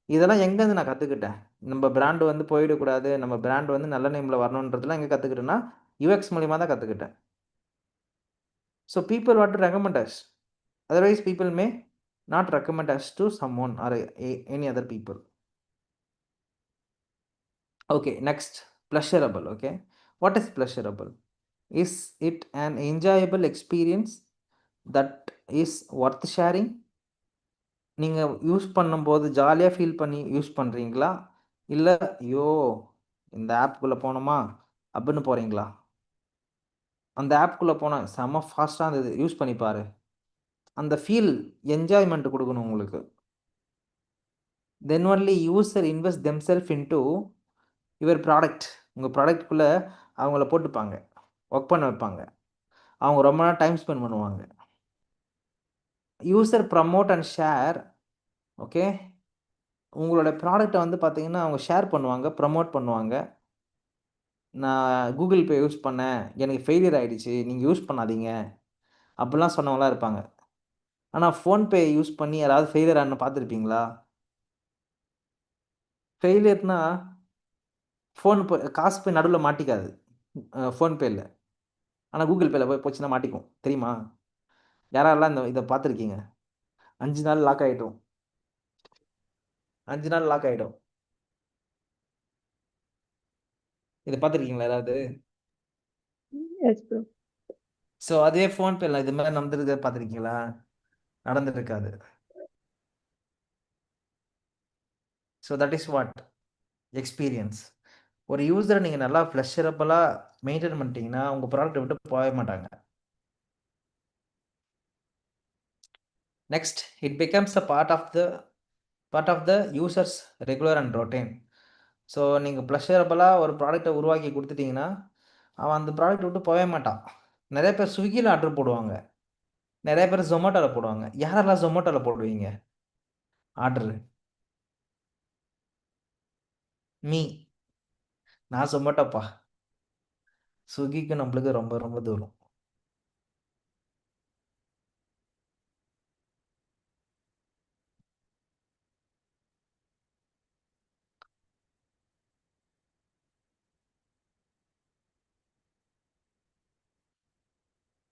இதெல்லாம் எங்கேருந்து நான் கற்றுக்கிட்டேன்? நம்ம பிராண்ட் வந்து போயிடக்கூடாது, நம்ம பிராண்ட் வந்து நல்ல நேமில் வரணுன்றதுலாம் எங்கே கற்றுக்கிட்டேன்னா, யுஎக்ஸ் மூலியமா தான் கற்றுக்கிட்டேன். So people want to recommend us. Otherwise people may not recommend us to someone or any other people. Okay, next, pleasurable. Okay, what is pleasurable? Is it an enjoyable experience that is worth sharing? நீங்கள் யூஸ் பண்ணும்போது ஜாலியாக ஃபீல் பண்ணி யூஸ் பண்ணுறீங்களா, இல்லை ஐயோ இந்த ஆப்புக்குள்ளே போனோமா அப்படின்னு போகிறீங்களா? அந்த ஆப்புக்குள்ளே போனால் செம்ம ஃபாஸ்ட்டாக இருந்தது, யூஸ் பண்ணி பாரு. அந்த ஃபீல் என்ஜாய்மெண்ட் கொடுக்கணும் உங்களுக்கு. Then only user invest themself into your product. உங்கள் ப்ராடக்ட்குள்ளே அவங்கள போட்டுப்பாங்க, ஒர்க் பண்ண வைப்பாங்க, அவங்க ரொம்ப நேரம் டைம் ஸ்பெண்ட் பண்ணுவாங்க. User promote and share. Okay, உங்களோட ப்ராடக்டை வந்து பார்த்தீங்கன்னா அவங்க ஷேர் பண்ணுவாங்க, ப்ரமோட் பண்ணுவாங்க. நான் கூகுள் பே யூஸ் பண்ணேன், எனக்கு ஃபெயிலியர் ஆகிடுச்சு, நீங்கள் யூஸ் பண்ணாதீங்க அப்படிலாம் சொன்னவங்களாம் இருப்பாங்க. ஆனால் ஃபோன்பே யூஸ் பண்ணி யாராவது ஃபெயிலியர் ஆன பார்த்துருப்பீங்களா? ஃபெயிலியர்னா காசு போய் நடுவில் மாட்டிக்காது ஃபோன்பேயில். ஆனால் கூகுள் பேயில் போய் போச்சுன்னா மாட்டிக்கும், தெரியுமா? யாரெல்லாம் இதை பார்த்துருக்கீங்க? 5 நாள் லாக் ஆகிடும், 5 நாள் லாக் ஆகிடும். இதை பார்த்துருக்கீங்களா ஏதாவது? S bro. ஸோ அதே ஃபோன்பேல இது மாதிரி நடந்துருக்க பார்த்துருக்கீங்களா? நடந்துருக்காது. So that is what experience. ஒரு யூசரை நீங்கள் நல்லா ப்ளஷரபுளாக மெயின்டைன் பண்ணிட்டீங்கன்னா உங்கள் ப்ராடக்ட்டை விட்டு போகவே மாட்டாங்க. Next, it becomes a part of the users regular and routine. So நீங்கள் ப்ளஷரபுளாக ஒரு ப்ராடக்டை உருவாக்கி கொடுத்துட்டீங்கன்னா அவன் அந்த ப்ராடக்ட் விட்டு போகவே மாட்டான். நிறைய பேர் ஸ்விக்கியில் ஆர்டர் போடுவாங்க, நிறைய பேர் ஜொமேட்டோவில் போடுவாங்க. யாரெல்லாம் ஜொமேட்டோவில் போடுவீங்க ஆர்டரு? நான் ஜொமேட்டோப்பா. ஸ்விக்கிக்கு நம்மளுக்கு ரொம்ப ரொம்ப தூரம்.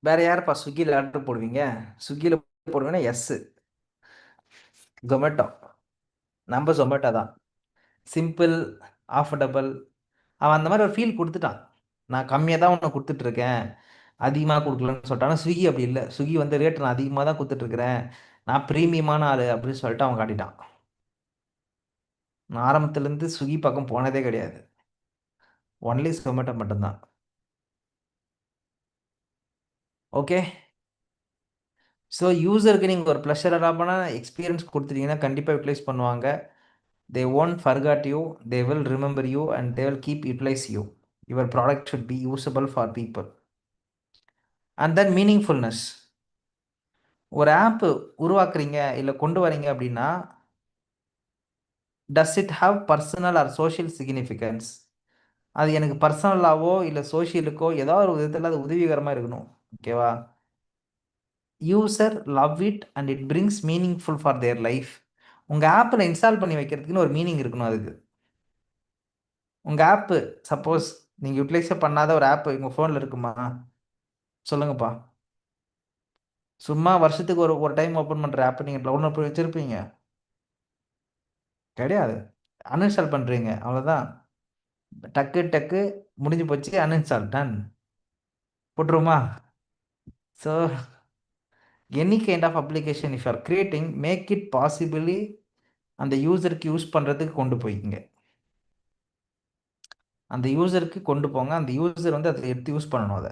வேற யாருப்பா ஸ்விக்கியில் ஆர்டர் போடுவீங்க? ஸ்விக்கியில் போடுவீங்கன்னா ஜொமேட்டோ. நம்ம ஜொமேட்டோ தான். Simple, affordable. அவன் அந்த மாதிரி ஒரு ஃபீல் கொடுத்துட்டான். நான் கம்மியாக தான் உனக்கு கொடுத்துட்ருக்கேன், அதிகமாக கொடுக்கலன்னு சொல்லிட்டான். ஆனால் ஸ்விக்கி அப்படி இல்லை. ஸ்விக்கி வந்து ரேட் நான் அதிகமாக தான் கொடுத்துட்ருக்குறேன், நான் ப்ரீமியமான ஆள் அப்படின்னு சொல்லிட்டு அவன் காட்டிட்டான். நான் ஆரம்பத்துலேருந்து ஸ்விக்கி பக்கம் போனதே கிடையாது, ஒன்லி ஜொமேட்டோ மட்டும்தான். ஓகே, ஸோ யூசருக்கு நீங்கள் ஒரு ப்ளஷரபுளான எக்ஸ்பீரியன்ஸ் கொடுத்துட்டீங்கன்னா கண்டிப்பாக யூட்டிலைஸ் பண்ணுவாங்க. They won't forget you, they will remember you, and they will keep utilize you. Your product should be usable for people. And then meaningfulness. ஒரு ஆப் உருவாக்குறீங்க இல்லை கொண்டு வரீங்க அப்படின்னா, does it have personal or social significance? அது எனக்கு பர்சனலாவோ இல்லை சோஷியலுக்கோ ஏதாவது ஒரு விதத்தில் அது உதவிகரமாக இருக்கணும். ஓகேவா? User love it and it brings meaningful for their life. உங்கள் ஆப்பில் இன்ஸ்டால் பண்ணி வைக்கிறதுக்குன்னு ஒரு மீனிங் இருக்கணும். அதுக்கு உங்கள் ஆப்பு சப்போஸ் நீங்கள் யூட்டிலைஸே பண்ணாத ஒரு ஆப் உங்கள் ஃபோனில் இருக்குமா? சொல்லுங்கப்பா. சும்மா வருஷத்துக்கு ஒரு டைம் ஓப்பன் பண்ணுற ஆப் நீங்கள் டவுன்லோட் பண்ணி வச்சுருப்பீங்க கிடையாது. அன்இன்ஸ்டால் பண்ணுறீங்க, அவ்வளோதான். டக்கு முடிஞ்சு போச்சு, அன்இன்ஸ்டால், டன், போட்டுருமா? So any kind of application if are creating, make it possibly அந்த யூசருக்கு யூஸ் பண்ணுறதுக்கு கொண்டு போய்ங்க. அந்த யூசருக்கு கொண்டு போங்க, அந்த யூசர் வந்து அதை எடுத்து யூஸ் பண்ணணும். அதை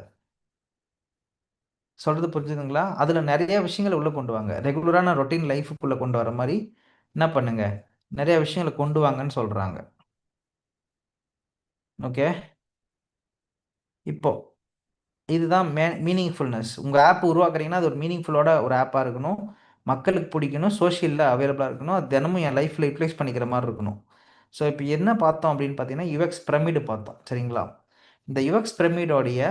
சொல்கிறது புரிஞ்சுதுங்களா? அதில் நிறைய விஷயங்களை உள்ளே கொண்டு வாங்க. ரெகுலரான ரொட்டீன் லைஃபுக்குள்ளே கொண்டு வர மாதிரி என்ன பண்ணுங்க, நிறைய விஷயங்களை கொண்டு வாங்கன்னு சொல்கிறாங்க. ஓகே, இப்போ இதுதான் மீனிங்ஃபுல்னஸ். உங்கள் ஆப் உருவாக்குறீங்கன்னா அது ஒரு மீனிங்ஃபுல்லோட ஒரு ஆப்பாக இருக்கணும், மக்களுக்கு பிடிக்கணும், சோஷியலில் அவைலபிளாக இருக்கணும், அது தினமும் என் லைஃப்பில் யூட்டிலைஸ் பண்ணிக்கிற மாதிரி இருக்கணும். ஸோ இப்போ என்ன பார்த்தோம் அப்படின்னு பார்த்தீங்கன்னா யுஎக்ஸ் பிரமிடு பார்த்தோம், சரிங்களா? இந்த யுஎக்ஸ் பிரமிடோடைய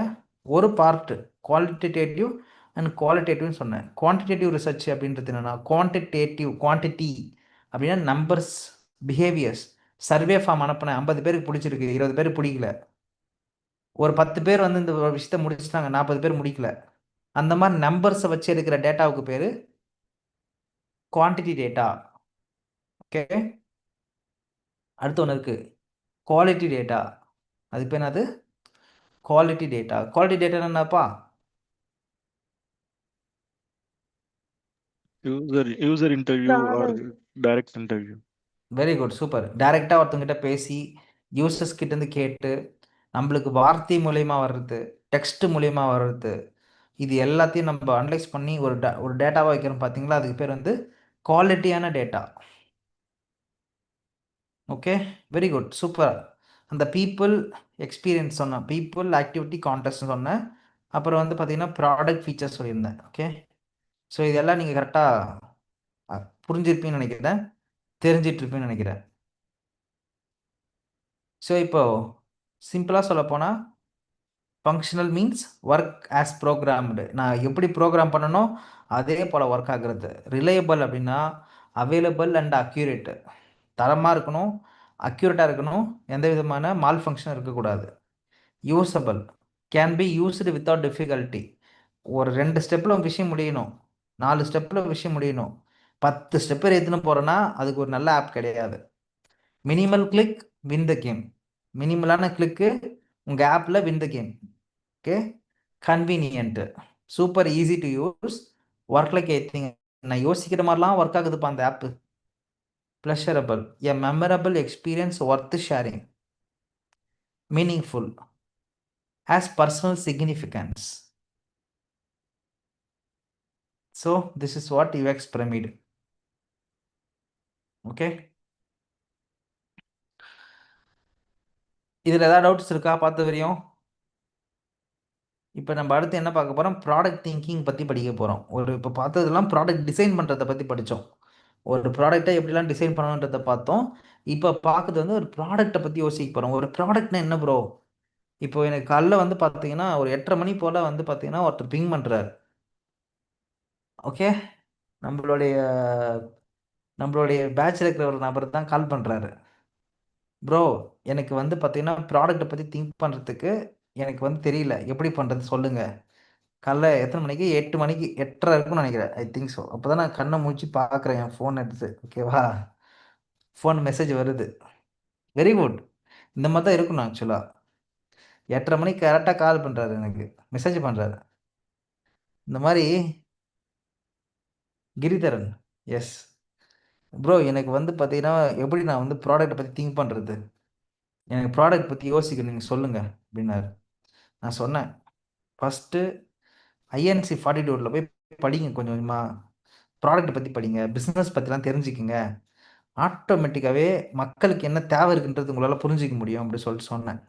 ஒரு பார்ட்டு குவாலிட்டேட்டிவ் அண்ட் குவாலிட்டேட்டிவ்னு சொன்னேன். குவான்டிடேட்டிவ் ரிசர்ச் அப்படின்றது என்னென்னா குவான்டிட்டி அப்படின்னா நம்பர்ஸ், பிஹேவியர்ஸ். சர்வே ஃபார்ம் அனுப்பினேன், 50 பேருக்கு பிடிச்சிருக்கு, 20 பேருக்கு பிடிக்கல. ஒரு 10 பேர் வந்து இந்த விஷயத்தை முடிச்சுட்டாங்க, 40 பேர் முடிக்கல. அந்த மாதிரி நம்பர்ஸை வச்சு எடுக்கிற டேட்டாவுக்கு பேர் குவான்டிட்டி டேட்டா. ஓகே, அடுத்து ஒன்று இருக்குது குவாலிட்டி டேட்டா. அது பேர் என்னது? Quality data. குவாலிட்டி டேட்டா என்னப்பா? user interview or Product. direct interview. Very good, super. டைரெக்டாக ஒருத்தங்கிட்ட பேசி யூசர்ஸ் கிட்டேருந்து கேட்டு நம்மளுக்கு வார்த்தை மூலயமா வர்றது, டெக்ஸ்ட் மூலயமா வர்றது, இது எல்லாத்தையும் நம்ம அனலைஸ் பண்ணி ஒரு டேட்டாவாக வைக்கிறோம் பார்த்தீங்களா, அதுக்கு பேர் வந்து குவாலிட்டியான data. Okay, very good, super. அந்த பீப்புள் எக்ஸ்பீரியன்ஸ் சொன்னேன், பீப்புள் ஆக்டிவிட்டி கான்டெஸ்ட் சொன்னேன், அப்புறம் வந்து பார்த்தீங்கன்னா ப்ராடக்ட் ஃபீச்சர்ஸ் சொல்லியிருந்தேன். ஓகே, ஸோ இதெல்லாம் நீங்கள் கரெக்டாக புரிஞ்சிருப்பீங்கன்னு நினைக்கிறேன், தெரிஞ்சிட்ருப்பீங்கன்னு நினைக்கிறேன். ஸோ இப்போ சிம்பிளாக சொல்ல போனால் functional means work as programmed. நான் எப்படி ப்ரோக்ராம் பண்ணணும் அதே போல் ஒர்க் ஆகுறது. ரிலையபிள் அப்படின்னா அவைலபிள் அண்ட் அக்யூரேட்டு, தரமாக இருக்கணும், அக்யூரேட்டாக இருக்கணும், எந்த விதமான மால் ஃபங்க்ஷன் இருக்கக்கூடாது. Usable, can be used without difficulty. ஒரு 2 ஸ்டெப்பில் விஷயம் முடியணும், 4 ஸ்டெப்பில் விஷயம் முடியணும். 10 ஸ்டெப்பு எடுத்துன்னு போகிறோன்னா அதுக்கு ஒரு நல்ல ஆப் கிடையாது. Minimal click win the game. மினிமலான கிளிக்கு உங்கள் ஆப்பில் win the game. Okay, convenient, super easy to use, work like anything. நான் யோசிக்கிற மாதிரிலாம் ஒர்க் ஆகுதுப்பா அந்த app. Pleasurable, a memorable experience worth sharing. Meaningful, has personal significance. So this is what UX pyramid. Okay, இதில் ஏதாவது டவுட்ஸ் இருக்கா பார்த்த வரையும்? இப்போ நம்ம அடுத்து என்ன பார்க்க போகிறோம்? ப்ராடக்ட் திங்கிங் பற்றி படிக்க போகிறோம். இப்போ பார்த்ததெல்லாம் ப்ராடக்ட் டிசைன் பண்ணுறதை பற்றி படித்தோம். ஒரு ப்ராடக்டை எப்படிலாம் டிசைன் பண்ணணுன்றதை பார்த்தோம். இப்போ பார்க்குறது வந்து ஒரு ப்ராடக்டை பற்றி யோசிக்க போகிறோம். ஒரு ப்ராடக்ட்னா என்ன ப்ரோ? இப்போ எனக்கு காலைல வந்து பார்த்தீங்கன்னா ஒரு 8:30 மணி போல் வந்து பார்த்தீங்கன்னா ஒருத்தர் பிங் பண்ணுறாரு. ஓகே, நம்மளுடைய பேட்சில் இருக்கிற ஒரு நபர் தான் கால் பண்ணுறாரு. ப்ரோ, எனக்கு வந்து பார்த்தீங்கன்னா ப்ராடக்ட்டை பற்றி திங்க் பண்ணுறதுக்கு எனக்கு வந்து தெரியல, எப்படி பண்ணுறது சொல்லுங்கள். காலைல எத்தனை மணிக்கு? 8 மணிக்கு, 8:30 இருக்கும்னு நினைக்கிறேன், ஐ திங்க் ஸோ. அப்போ தான் நான் கண்ணை மூச்சு பார்க்குறேன் என் ஃபோன் எடுத்து. ஓகேவா, ஃபோன் மெசேஜ் வருது. வெரி குட், இந்த மாதிரி தான் இருக்கணும் ஆக்சுவலாக. 8:30 மணிக்கு கரெக்டாக கால் பண்ணுறாரு, எனக்கு மெசேஜ் பண்ணுறாரு. இந்த மாதிரி கிரிதரன், எஸ் ப்ரோ, எனக்கு வந்து பார்த்தீங்கன்னா எப்படி நான் வந்து ப்ராடக்ட்டை பற்றி திங்க் பண்ணுறது, எனக்கு ப்ராடக்ட் பற்றி யோசிக்கணும், நீங்கள் சொல்லுங்கள் அப்படின்னாரு. நான் சொன்னேன், ஃபஸ்ட்டு INC 42 போய் படிங்க, கொஞ்சம் கொஞ்சமாக ப்ராடக்ட்டை பற்றி படிங்க, பிஸ்னஸ் பற்றிலாம் தெரிஞ்சுக்குங்க, ஆட்டோமேட்டிக்காகவே மக்களுக்கு என்ன தேவை இருக்குன்றது உங்களால் புரிஞ்சிக்க முடியும் அப்படி சொல்லிட்டு சொன்னேன்.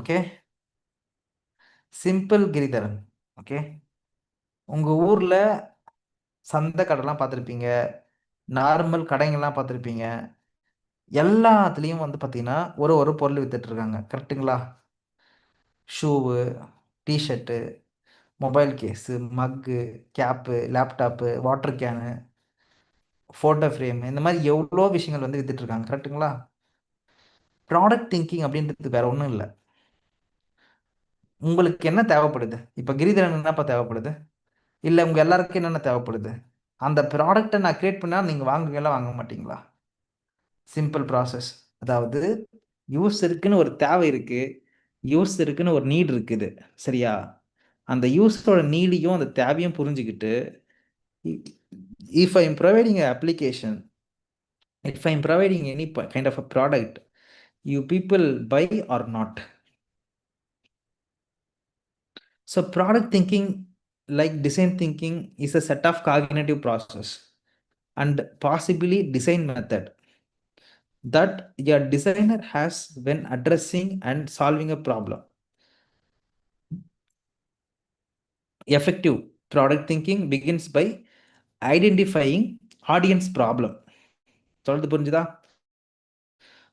Okay, simple Giridharan. ஓகே, உங்கள் ஊரில் சந்தை கடைலாம் பார்த்துருப்பீங்க, நார்மல் கடைங்கள்லாம் பார்த்துருப்பீங்க. எல்லாத்துலேயும் வந்து பார்த்தீங்கன்னா ஒரு பொருள் விற்றுட்ருக்காங்க, கரெக்டுங்களா? Shoe, T shirt, mobile case, mug, cap, laptop, water can, photo frame, இந்த மாதிரி எவ்வளோ விஷயங்கள் வந்து விற்றுட்ருக்காங்க, கரெக்டுங்களா? ப்ராடக்ட் திங்கிங் அப்படின்றது வேறு ஒன்றும் இல்லை. உங்களுக்கு என்ன தேவைப்படுது? இப்போ கிரிதரன் என்னப்பா தேவைப்படுது? இல்லை உங்கள் எல்லாருக்கும் என்னென்ன தேவைப்படுது? அந்த ப்ராடக்டை நான் க்ரியேட் பண்ணால் நீங்கள் வாங்குவீங்களா, வாங்க மாட்டிங்களா? Simple process. அதாவது யூஸருக்குன்னு ஒரு தேவை இருக்குது, யூஸருக்குன்னு ஒரு நீட் இருக்குது, சரியா? அந்த யூஸரோட நீடையும் அந்த தேவையும் புரிஞ்சுக்கிட்டு, if I am providing a application, if I am providing any kind of a product, you people buy or not. So product thinking, like design thinking, is a set of cognitive process and possibly design method that a designer has when addressing and solving a problem. Effective product thinking begins by identifying audience problem. சொல்றது புரிஞ்சுதா?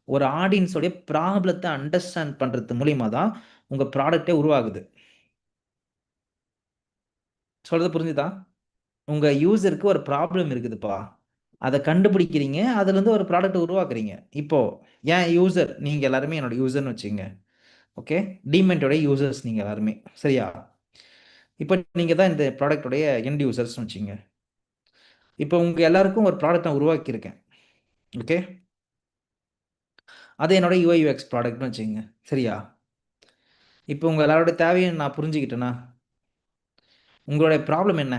ஒரு ஆடியன்ஸோடைய ப்ராப்ளத்தை அண்டர்ஸ்டாண்ட் பண்ணுறது மூலிமா தான் உங்கள் ப்ராடக்டே உருவாகுது. சொல்கிறது புரிஞ்சுதா? உங்கள் யூசருக்கு ஒரு ப்ராப்ளம் இருக்குதுப்பா, அதை கண்டுபிடிக்கிறீங்க, அதுலேருந்து ஒரு ப்ராடக்ட் உருவாக்குறீங்க. இப்போது ஏன் யூசர், நீங்கள் எல்லாருமே என்னோட யூசர்னு வச்சுங்க. ஓகே, டிமெண்டோட யூசர்ஸ் நீங்கள் எல்லாருமே, சரியா? இப்போ நீங்கள் தான் இந்த ப்ராடக்டோடைய எண்ட் யூசர்ஸ்னு வச்சுங்க. இப்போ உங்கள் எல்லாருக்கும் ஒரு ப்ராடக்ட் நான் உருவாக்கியிருக்கேன். ஓகே, அது என்னோட யூஐ/யூஎக்ஸ் ப்ராடக்ட்னு வச்சுங்க, சரியா? இப்போ உங்கள் எல்லாரோட தேவையை நான் புரிஞ்சுக்கிட்டேன்னா, உங்களுடைய ப்ராப்ளம் என்ன?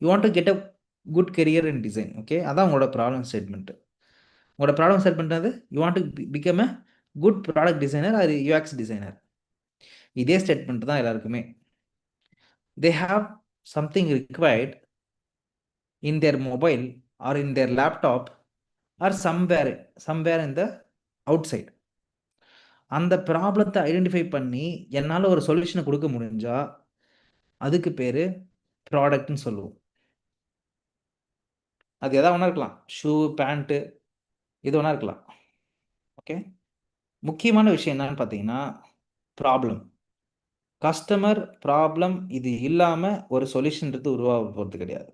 You want to get a good career in design. Okay, அதான் உங்களோட ப்ராப்ளம் ஸ்டேட்மெண்ட். உங்களோட ப்ராப்ளம் ஸ்டேட்மெண்ட் அது you want to become a good product designer or UX designer. இதே ஸ்டேட்மெண்ட் தான் எல்லாருக்குமே. They have something required in their mobile or in their laptop or somewhere in the outside. அந்த ப்ராப்ளத்தை ஐடென்டிஃபை பண்ணி என்னால் ஒரு சொல்யூஷனை கொடுக்க முடிஞ்சா அதுக்கு பேர் ப்ராடக்ட்னு சொல்லுவோம். அது எதாவது ஒன்றா இருக்கலாம், ஷூ, பேண்ட்டு, இது ஒன்றா இருக்கலாம். ஓகே, முக்கியமான விஷயம் என்னன்னு பார்த்தீங்கன்னா, ப்ராப்ளம், கஸ்டமர் ப்ராப்ளம், இது இல்லாமல் ஒரு சொல்யூஷன்றது உருவாக போகிறது கிடையாது.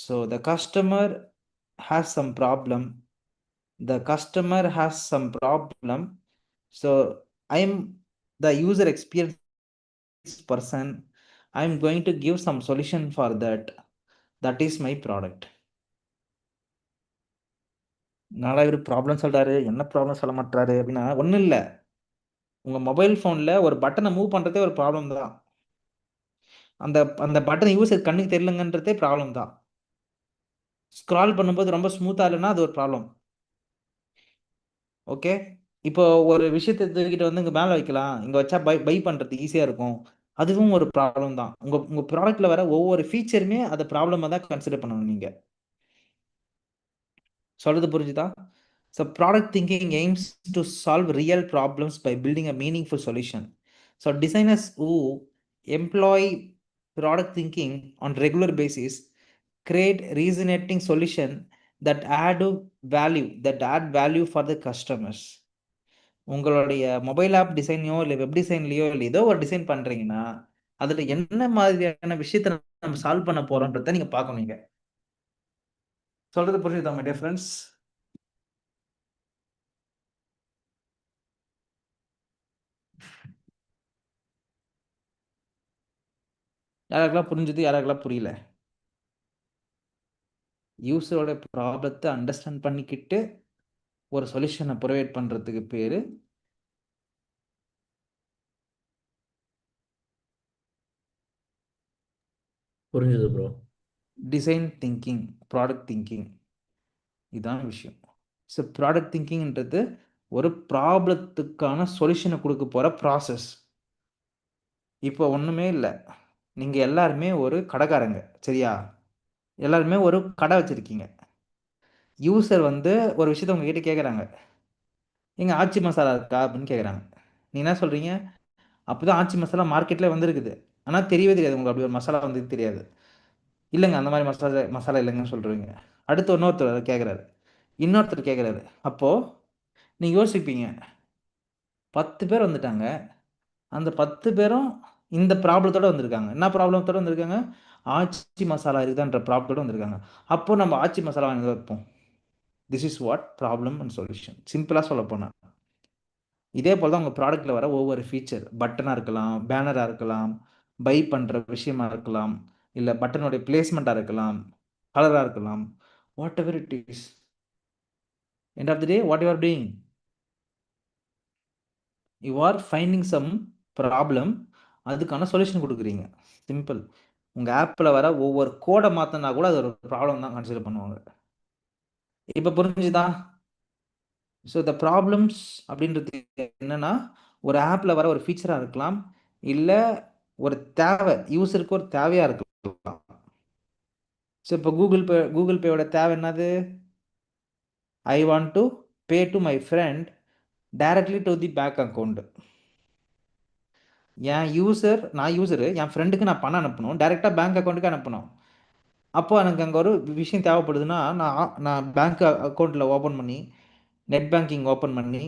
So the customer has some problem, so I am the user experience person, I am going to give some solution for that is my product. நாளா இவர் ப்ராப்ளம் சொல்கிறாரு, என்ன ப்ராப்ளம் சொல்ல மாட்டாரு அப்படின்னா, ஒன்றும் இல்லை, உங்கள் மொபைல் ஃபோனில் ஒரு பட்டனை மூவ் பண்ணுறதே ஒரு ப்ராப்ளம் தான். அந்த அந்த பட்டன் யூஸர் கண்ணுக்கு தெரியலங்கன்றதே ப்ராப்ளம் தான். ஸ்க்ரால் பண்ணும்போது ரொம்ப ஸ்மூத்தாக இல்லைன்னா அது ஒரு ப்ராப்ளம். ஓகே, இப்போ ஒரு விஷயத்தை தூக்கிட்டு வந்து இங்கே மேலே வைக்கலாம், இங்கே வச்சா பை பண்ணுறதுக்கு ஈஸியாக இருக்கும், அதுவும் ஒரு ப்ராப்ளம் தான். உங்கள் ப்ராடக்ட்டில் வர ஒவ்வொரு ஃபீச்சருமே அதை ப்ராப்ளமாக தான் கன்சிடர் பண்ணணும். நீங்கள் சொல்கிறது புரிஞ்சுதா? So product thinking aims to solve real problems by building a meaningful solution. So designers who employ product thinking on regular basis create resonating solution that add value for the customers. உங்களுடைய மொபைல் ஆப் டிசைனையோ இல்லை வெப் டிசைன்லையோ இல்லை ஏதோ ஒரு டிசைன் பண்ணுறீங்கன்னா அதில் என்ன மாதிரியான விஷயத்தை நம்ம சால்வ் பண்ண போகிறோன்றதை நீங்கள் பார்க்கணும். நீங்கள் சொல்கிறது புரியுதா மை டியர் ஃப்ரெண்ட்ஸ்? யாராருக்கெல்லாம் புரிஞ்சுது, யாராருக்கெல்லாம் புரியல? யூஸரோட ப்ராப்ளத்தை அண்டர்ஸ்டாண்ட் பண்ணிக்கிட்டு ஒரு சொல்யூஷனை ப்ரொவைட் பண்ணுறதுக்கு பேர் புரிஞ்சுது bro. Design thinking, product thinking. இதுதான் விஷயம். ஸோ ப்ராடக்ட் திங்கிங்ன்றது ஒரு ப்ராப்ளத்துக்கான சொல்யூஷனை கொடுக்க போகிற ப்ராசஸ். இப்போ ஒன்றுமே இல்லை, நீங்கள் எல்லாருமே ஒரு கடைக்காரங்க, சரியா? எல்லாருமே ஒரு கடை வச்சுருக்கீங்க. யூசர் வந்து ஒரு விஷயத்தை உங்ககிட்ட கேட்குறாங்க, எங்கள் ஆச்சி மசாலா இருக்கா அப்படின்னு கேட்குறாங்க. நீங்கள் என்ன சொல்கிறீங்க? அப்போ தான் ஆச்சி மசாலா மார்க்கெட்டில் வந்துருக்குது, ஆனால் தெரியவே தெரியாது உங்களுக்கு, அப்படி ஒரு மசாலா வந்து தெரியாது. இல்லைங்க, அந்த மாதிரி மசாலா இல்லைங்கன்னு சொல்கிறீங்க. அடுத்து இன்னொருத்தர் கேட்குறாரு, இன்னொருத்தர் கேட்குறாரு. அப்போது நீங்கள் யோசிப்பீங்க, 10 பேர் வந்துட்டாங்க, அந்த 10 பேரும் இந்த ப்ராப்ளத்தோடு வந்திருக்காங்க. என்ன ப்ராப்ளத்தோடு வந்திருக்காங்க? ஆச்சி மசாலா இருக்குதான்ற ப்ராப்ளத்தோடு வந்திருக்காங்க. அப்போது நம்ம ஆச்சி மசாலா வாங்கி வைப்போம். This is what problem and solution. சிம்பிளாக சொல்ல போனால் இதே போல் தான் உங்கள் ப்ராடக்ட்டில் வர ஒவ்வொரு ஃபீச்சர், பட்டனாக இருக்கலாம், பேனராக இருக்கலாம், பை பண்ணுற விஷயமா இருக்கலாம், இல்லை பட்டனுடைய பிளேஸ்மெண்ட்டாக இருக்கலாம், கலராக இருக்கலாம், whatever it is. End of the day what you are doing, you are finding some problem, அதுக்கான சொல்யூஷன் கொடுக்குறீங்க. சிம்பிள். உங்கள் ஆப்பில் வர ஒவ்வொரு கோடை மாற்றினா கூட அது ஒரு ப்ராப்ளம் தான் கன்சிடர் பண்ணுவாங்க. இப்போ புரிஞ்சுதா? ஸோ த ப்ராப்ளம்ஸ் அப்படின்றது என்னென்னா, ஒரு ஆப்பில் வர ஒரு ஃபீச்சராக இருக்கலாம், இல்லை ஒரு தேவை, யூஸருக்கு ஒரு தேவையாக இருக்கலாம். ஸோ இப்போ கூகுள் பேயோட தேவை என்னது? ஐ want to pay to my friend directly to the bank account. நான் யூஸரு என் ஃப்ரெண்டுக்கு நான் பணம் அனுப்பணும், டைரெக்டாக பேங்க் அக்கௌண்ட்டுக்கு அனுப்பணும். அப்போ எனக்கு அங்கே ஒரு விஷயம் தேவைப்படுதுன்னா, நான் பேங்க் அக்கௌண்ட்டில் ஓப்பன் பண்ணி, நெட் பேங்கிங் ஓப்பன் பண்ணி,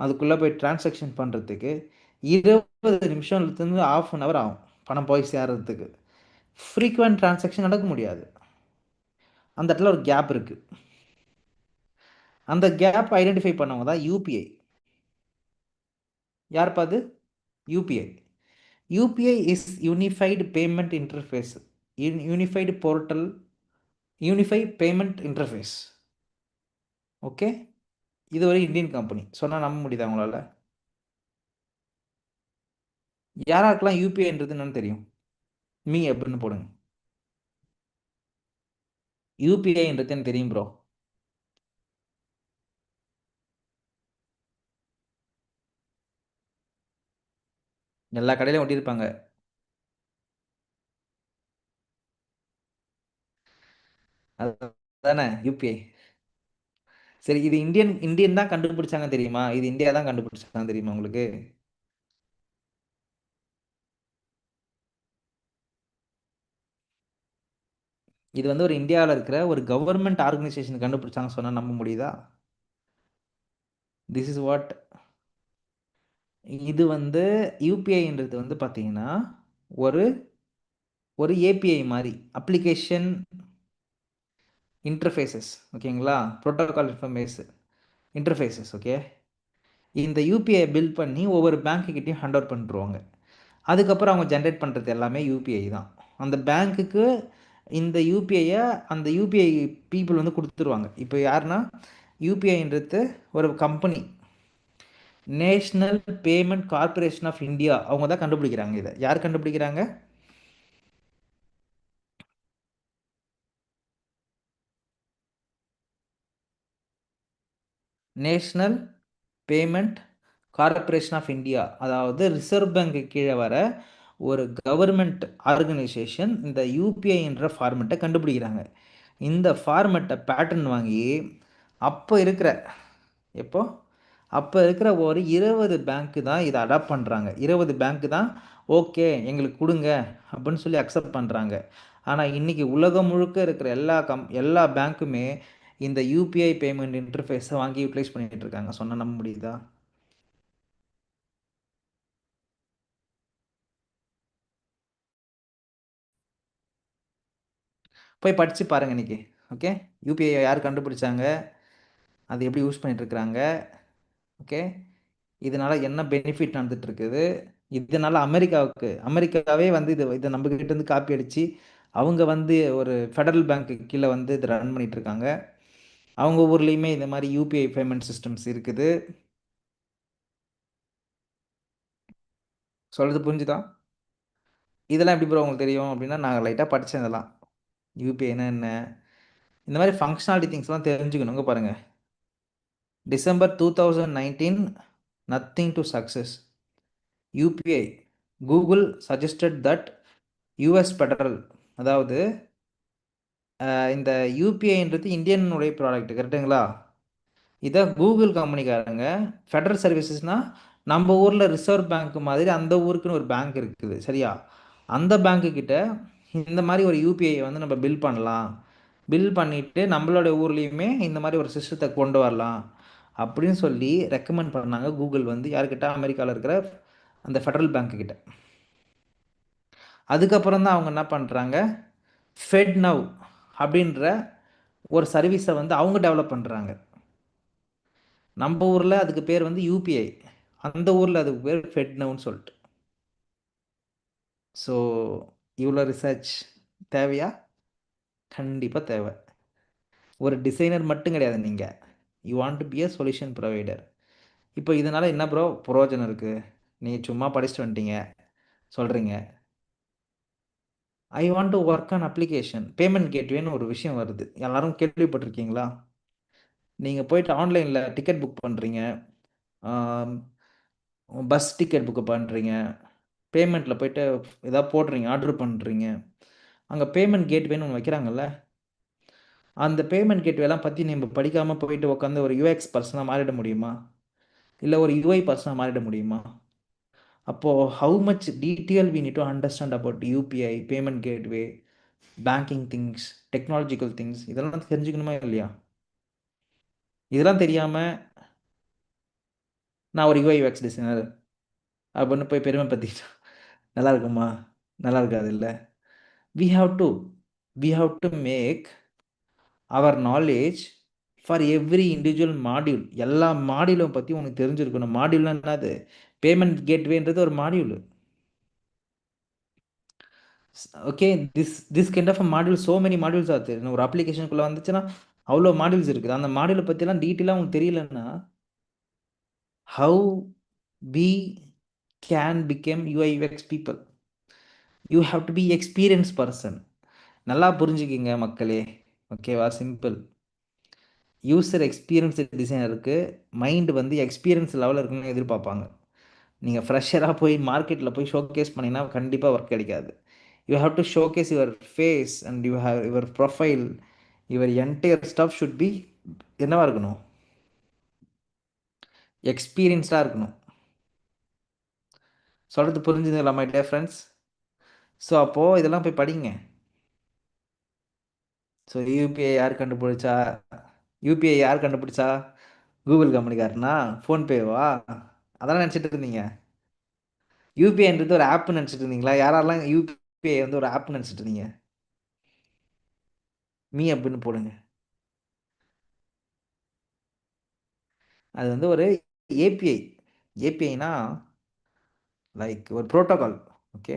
அதுக்குள்ளே போய் டிரான்சாக்ஷன் பண்ணுறதுக்கு 20 நிமிஷத்துலேருந்து ½ அன் ஹவர் ஆகும் பணம் போய் சேர்றதுக்கு. ஃப்ரீக்வெண்ட் டிரான்சாக்ஷன் நடக்க முடியாது. அந்த இடத்துல ஒரு கேப் இருக்குது. அந்த கேப் ஐடென்டிஃபை பண்ணவங்க தான் யூபிஐ. யாருப்பா அது? UPI. UPI is unified payment interface, unified portal, unified payment interface. Okay, இது ஒரு இந்தியன் கம்பெனி. சொன்னால் நம்ப முடியுதா உங்களால்? யாராருக்கெல்லாம் யூபிஐன்றது என்னன்னு தெரியும்? மீ அப்படின்னு போடுங்க. யூபிஐன்றது எனக்கு தெரியும் ப்ரோ. எல்லா கடையிலையும் ஒட்டியிருப்பாங்க. அதுதானே யூபிஐ. சரி, இது இந்தியன் தான் கண்டுபிடிச்சாங்க தெரியுமா? இது இந்தியா தான் கண்டுபிடிச்சாங்க தெரியுமா உங்களுக்கு? இது வந்து ஒரு இந்தியாவில் இருக்கிற ஒரு கவர்மெண்ட் ஆர்கனைசேஷன் கண்டுபிடிச்சாங்க சொன்னால் நம்ப முடியுதா? This is what. இது வந்து யூபிஐன்றது வந்து பார்த்தீங்கன்னா ஒரு ஒரு ஏபிஐ மாதிரி, அப்ளிகேஷன் இன்டர்ஃபேஸஸ். ஓகேங்களா? Protocol interfaces. ஓகே, இந்த யூபிஐ பில்ட் பண்ணி ஒவ்வொரு பேங்க்குக்கிட்டையும் ஹேண்ட் ஓவர் பண்ணிட்டுருவாங்க. அதுக்கப்புறம் அவங்க ஜென்ரேட் பண்ணுறது எல்லாமே யூபிஐ தான். அந்த பேங்க்குக்கு இந்த யூபிஐயை அந்த யூபிஐ பீப்புள் வந்து கொடுத்துருவாங்க. இப்போ யாருன்னா, யூபிஐன்றது ஒரு company, national payment corporation of India, அவங்க தான் கண்டுபிடிக்கிறாங்க. இதை யார் கண்டுபிடிக்கிறாங்க? National payment corporation of India, அதாவது ரிசர்வ் பேங்க்கு கீழே வர ஒரு கவர்மெண்ட் ஆர்கனைசேஷன் இந்த யூபிஐன்ற ஃபார்மெட்டை கண்டுபிடிக்கிறாங்க. இந்த ஃபார்மெட்டை பேட்டர்ன் வாங்கி அப்போ இருக்கிற ஒரு 20 பேங்க்கு தான் இதை அடாப்ட் பண்ணுறாங்க. 20 பேங்க்கு தான் ஓகே எங்களுக்கு கொடுங்க அப்படின்னு சொல்லி அக்செப்ட் பண்ணுறாங்க. ஆனால் இன்றைக்கி உலகம் முழுக்க இருக்கிற எல்லா பேங்க்குமே இந்த யூபிஐ பேமெண்ட் இன்டர்ஃபேஸை வாங்கி யூட்டிலைஸ் பண்ணிகிட்டு இருக்காங்க. சொன்னால் நம்ப முடியுதா? போய் படித்து பாருங்கள் இன்றைக்கி. ஓகே, யூபிஐ யார் கண்டுபிடிச்சாங்க, அது எப்படி யூஸ் பண்ணிகிட்ருக்குறாங்க, ஓகே, இதனால் என்ன பெனிஃபிட் நடந்துகிட்ருக்குது, இதனால் அமெரிக்காவே வந்து இதை நம்மக்கிட்டேருந்து காப்பி அடித்து அவங்க வந்து ஒரு ஃபெடரல் பேங்க்கு கீழே வந்து இதை ரன் பண்ணிகிட்ருக்காங்க. அவங்க ஊர்லேயுமே இந்த மாதிரி யூபிஐ பேமெண்ட் சிஸ்டம்ஸ் இருக்குது. சொல்கிறது புரிஞ்சுதா? இதெல்லாம் எப்படி ப்ரோ உங்களுக்கு தெரியும் அப்படின்னா, நான் லைட்டாக படித்தேன் இதெல்லாம். யூபிஐனா என்ன, இந்த மாதிரி ஃபங்க்ஷனாலிட்டி திங்ஸ்லாம் தெரிஞ்சுக்கணுங்க. பாருங்கள், December 2019, nothing to success. UPI, Google suggested that US federal, அதாவது இந்த யூபிஐன்றது இந்தியனுடைய ப்ராடக்ட், கரெக்டுங்களா? இதை கூகுள் கம்பெனிக்காரங்க ஃபெடரல் சர்வீசஸ்னால் நம்ம ஊரில் ரிசர்வ் பேங்க் மாதிரி அந்த ஊருக்குன்னு ஒரு பேங்க் இருக்குது, சரியா? அந்த பேங்க்குக்கிட்ட இந்த மாதிரி ஒரு யூபிஐயை வந்து நம்ம பில் பண்ணலாம், பில் பண்ணிவிட்டு நம்மளோட ஊர்லேயுமே இந்த மாதிரி ஒரு சிஸ்டத்தை கொண்டு வரலாம் அப்படின்னு சொல்லி ரெக்கமெண்ட் பண்ணாங்க கூகுள் வந்து யார்கிட்ட? அமெரிக்காவில் இருக்கிற அந்த ஃபெடரல் பேங்க்குக்கிட்ட. அதுக்கப்புறம் தான் அவங்க என்ன பண்ணுறாங்க, ஃபெட்நவ் அப்படின்ற ஒரு சர்வீஸை வந்து அவங்க டெவலப் பண்ணுறாங்க. நம்ம ஊரில் அதுக்கு பேர் வந்து யூபிஐ, அந்த ஊரில் அதுக்கு பேர் ஃபெட்நவ்னு சொல்லிட்டு. ஸோ இவ்வளோ ரிசர்ச் தேவையா? கண்டிப்பாக தேவை. ஒரு டிசைனர் மட்டும் கிடையாது நீங்கள், you want to be a solution provider. இப்போ இதனால் என்ன ப்ரோ பிரயோஜனம் இருக்குது? நீங்கள் சும்மா படிச்சுட்டு வந்துட்டீங்க சொல்கிறீங்க. I want to work on application. Payment கேட்வேன்னு ஒரு விஷயம் வருது, எல்லாரும் கேள்விப்பட்டிருக்கீங்களா? நீங்கள் போயிட்டு ஆன்லைனில் டிக்கெட் புக் பண்ணுறீங்க, பஸ் டிக்கெட் புக்கு பண்ணுறீங்க, பேமெண்ட்டில் போய்ட்டு எதாவது போடுறீங்க, ஆர்டர் பண்ணுறீங்க, அங்கே பேமெண்ட் கேட்வேன்னு ஒன்று வைக்கிறாங்கல்ல, அந்த பேமெண்ட் கேட்வேலாம் பற்றி நம்ம படிக்காமல் போயிட்டு உட்காந்து ஒரு யூஎக்ஸ் பர்சனாக மாறிட முடியுமா? இல்லை ஒரு யூஐ பர்சனாக மாறிட முடியுமா? அப்போது how much detail we need to understand about UPI, payment gateway, banking things, technological things, இதெல்லாம் தெரிஞ்சுக்கணுமா இல்லையா? இதெல்லாம் தெரியாமல் நான் ஒரு யூஐ யூஎக்ஸ் டிசைனர் அப்படின்னு போய் பெருமைப்படுத்திக்கிட்டா நல்லா இருக்குமா? நல்லா இருக்காது இல்லை. We have to make our knowledge for every individual module. எல்லா மாடியூலும் பற்றி உனக்கு தெரிஞ்சிருக்கணும். மாடியூல்னா என்னது? பேமெண்ட் கேட்வேன்றது ஒரு module. Okay, this kind of module, so many modules ஆகுது. ஒரு அப்ளிகேஷனுக்குள்ளே வந்துச்சுன்னா அவ்வளோ மாடியூல்ஸ் இருக்குது. அந்த மாடியூலை பற்றிலாம் டீட்டெயிலாக உங்களுக்கு தெரியலன்னா how we can become UI UX people? You have to be experienced person. நல்லா புரிஞ்சுக்கிங்க மக்களே. ஓகேவா? சிம்பிள். யூசர் எக்ஸ்பீரியன்ஸ் டிசைனருக்கு மைண்டு வந்து எக்ஸ்பீரியன்ஸ் லெவலில் இருக்குன்னு எதிர்பார்ப்பாங்க. நீங்கள் ஃப்ரெஷராக போய் மார்க்கெட்டில் போய் ஷோகேஸ் பண்ணிங்கன்னா கண்டிப்பாக ஒர்க் கிடைக்காது. You have to showcase your face and you have your profile, your entire stuff should be என்னவா இருக்கணும்? எக்ஸ்பீரியன்ஸ்டாக இருக்கணும். சொல்கிறது புரிஞ்சுதுங்களா மை டியர் ஃப்ரெண்ட்ஸ்? ஸோ அப்போது இதெல்லாம் போய் படிங்க. ஸோ யூபிஐ யார் கண்டுபிடிச்சா? யூபிஐ யார் கண்டுபிடிச்சா? கூகுள் கம்பெனிக்காரனா? ஃபோன்பேவா? அதெல்லாம் நினச்சிட்டு இருந்தீங்க. யூபிஐன்றது ஒரு ஆப்னு நினச்சிட்டு இருந்தீங்களா? யாரெல்லாம் யூபிஐ வந்து ஒரு ஆப்னு நினச்சிட்டு இருந்தீங்க? மீ அப்படின்னு போடுங்க. அது வந்து ஒரு ஏபிஐ. ஏபிஐனா லைக் ஒரு ப்ரோட்டோகால். ஓகே,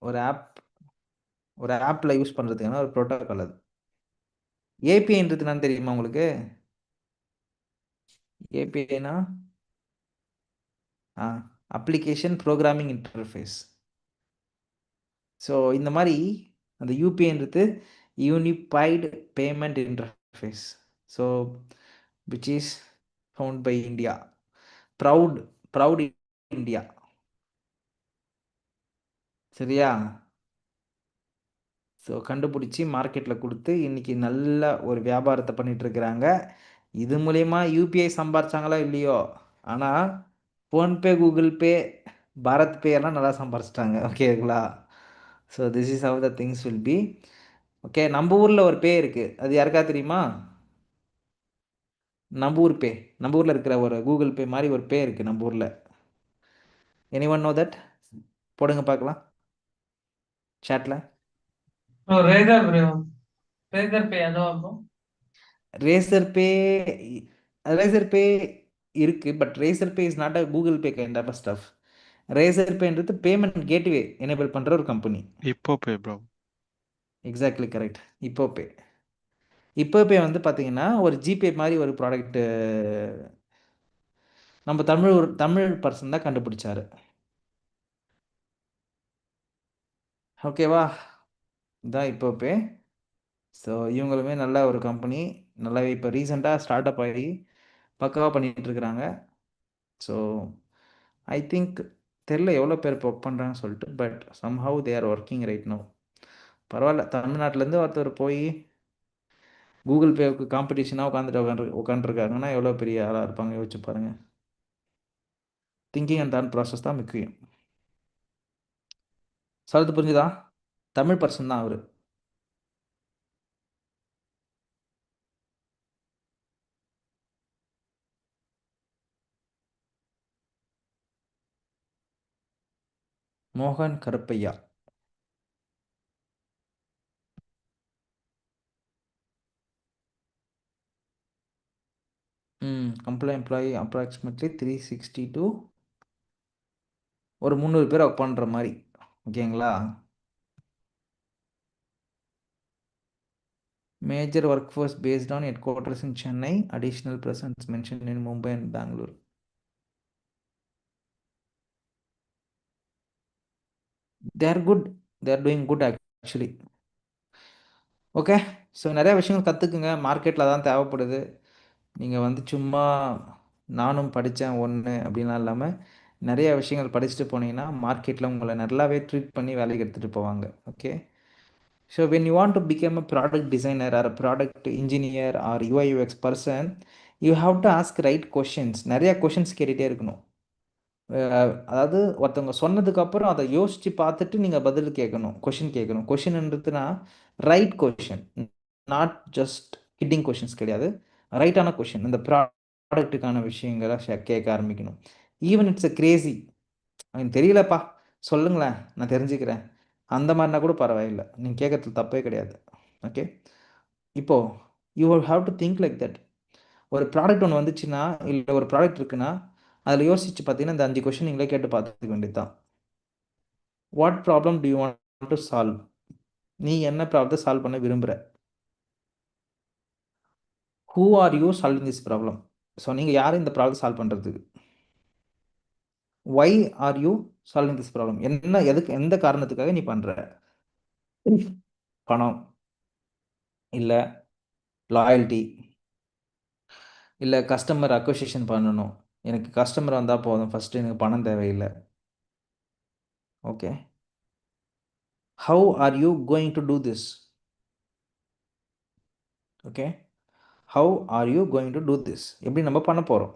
ஒரு ஆப்பில் யூஸ் பண்ணுறதுக்கான ஒரு ப்ரோட்டோகால். அது ஏபிஐன்றது என்னன்னு தெரியுமா உங்களுக்கு? ஏபிஐனா அப்ளிகேஷன் ப்ரோக்ராமிங் இன்டர்ஃபேஸ். ஸோ இந்த மாதிரி அந்த யூபிஐன்றது unified payment interface. So which is found by India. Proud India. சரியா? ஸோ கண்டுபிடிச்சி மார்க்கெட்டில் கொடுத்து இன்றைக்கி நல்ல ஒரு வியாபாரத்தை பண்ணிகிட்டு இருக்கிறாங்க. இது மூலயமா யூபிஐ சம்பாரிச்சாங்களோ இல்லையோ, ஆனால் ஃபோன்பே, கூகுள் பே, பாரத் பே எல்லாம் நல்லா சம்பாரிச்சிட்டாங்க. ஓகேங்களா? So this is how the things will be. Okay, நம்ம ஊரில் ஒரு பே இருக்குது. அது யாருக்கா தெரியுமா? நம்ம ஊரில் இருக்கிற ஒரு கூகுள் பே மாதிரி ஒரு பே இருக்குது நம்ம ஊரில். Anyone know that? போடுங்க பார்க்கலாம் சாட்டில். ரேசர் பே இருக்குது. But razor pay is not a Google pay kind of stuff. Razor பேன்றது பேமெண்ட் கேட்வே எனேபிள் பண்ணுற ஒரு கம்பெனி. இப்போ பே ப்ரோ. Exactly correct. இப்போ பே வந்து பார்த்தீங்கன்னா ஒரு ஜிபே மாதிரி ஒரு ப்ராடக்ட்டு நம்ம தமிழ் பர்சன் தான் கண்டுபிடிச்சாரு. ஓகேவா? இதான் இப்போ பே. ஸோ இவங்களுமே நல்ல ஒரு கம்பெனி, நல்லாவே இப்போ ரீசெண்டாக ஸ்டார்ட் அப் ஆகி பக்காவாக பண்ணிகிட்டு இருக்கிறாங்க. ஸோ ஐ திங்க் தெரில எவ்வளோ பேர் இப்போ ஒர்க் பண்ணுறாங்கன்னு சொல்லிட்டு, but somehow they are working right now. பரவாயில்ல, தமிழ்நாட்டிலேருந்து ஒருத்தர் போய் கூகுள் பேவுக்கு காம்படிஷனாக உட்காந்துருக்காங்கன்னா எவ்வளோ பெரிய ஆளாக இருப்பாங்க யோசிச்சு பாருங்கள். திங்கிங் அண்ட் தான் ப்ராசஸ் தான் முக்கியம். சொல்றது புரிஞ்சுதா? தமிழ் பர்சன் தான் அவர். மோகன் கருப்பையா. எம்ப்ளாயி அப்ராக்சிமேட்லி 360 ஒரு 300 பேர் ஒர்க் பண்ணுற மாதிரி. ஓகேங்களா? Major work force based on head quarters in Chennai, additional presence mention in Mumbai and Bangalore. they are good, they are doing good actually. Okay, so நிறைய விஷயங்கள் கற்றுக்குங்க. மார்க்கெட்டில் தான் தேவைப்படுது. நீங்கள் வந்து சும்மா நானும் படித்தேன் ஒன்று அப்படின்லாம் இல்லாமல் நிறைய விஷயங்கள் படிச்சுட்டு போனீங்கன்னா மார்க்கெட்டில் உங்களை நல்லாவே ட்ரீட் பண்ணி வேலைக்கு எடுத்துகிட்டு போவாங்க. Okay, so when you want to become a product designer or product engineer or UI UX person, you have to ask right questions. நிறையா கொஷின்ஸ் கேட்டுகிட்டே இருக்கணும். அதாவது ஒருத்தவங்க சொன்னதுக்கப்புறம் அதை யோசித்து பார்த்துட்டு நீங்கள் பதில் கேட்கணும், கொஷின் கேட்கணும். கொஷின்ன்றதுனா right question, not just getting questions கிடையாது, ரைட்டான கொஷின். இந்த ப்ராடக்ட்டுக்கான விஷயங்களை கேட்க ஆரம்பிக்கணும். ஈவன் இட்ஸ் a கிரேசி, எனக்கு தெரியலப்பா சொல்லுங்களேன் நான் தெரிஞ்சுக்கிறேன், அந்த மாதிரினா கூட பரவாயில்லை, நீங்கள் கேட்கறதுல தப்பே கிடையாது. ஓகே, இப்போது you have to think like that. ஒரு ப்ராடக்ட் ஒன்று வந்துச்சுன்னா, இல்லை ஒரு ப்ராடக்ட் இருக்குன்னா, அதில் யோசிச்சு பார்த்தீங்கன்னா இந்த 5 கொஷின் நீங்களே கேட்டு பார்த்துக்க வேண்டியது தான். What problem do you want to solve? நீ என்ன ப்ராப்ளத்தை சால்வ் பண்ண விரும்புகிற? Who are you solving this problem? ஸோ நீங்கள் யார் இந்த ப்ராப்ளம் சால்வ் பண்ணுறதுக்கு? Why are you solving this problem? என்ன, எதுக்கு, எந்த காரணத்துக்காக நீ பண்ணுற? பணம், இல்லை லாயல்ட்டி, இல்லை கஸ்டமர் அக்வசிஷன் பண்ணணும், எனக்கு கஸ்டமர் வந்தால் போதும், ஃபஸ்ட்டு எனக்கு பணம் தேவையில்லை. Okay, how are you going to do this? Okay, how are you going to do this? எப்படி நம்ம பண்ண போகிறோம்?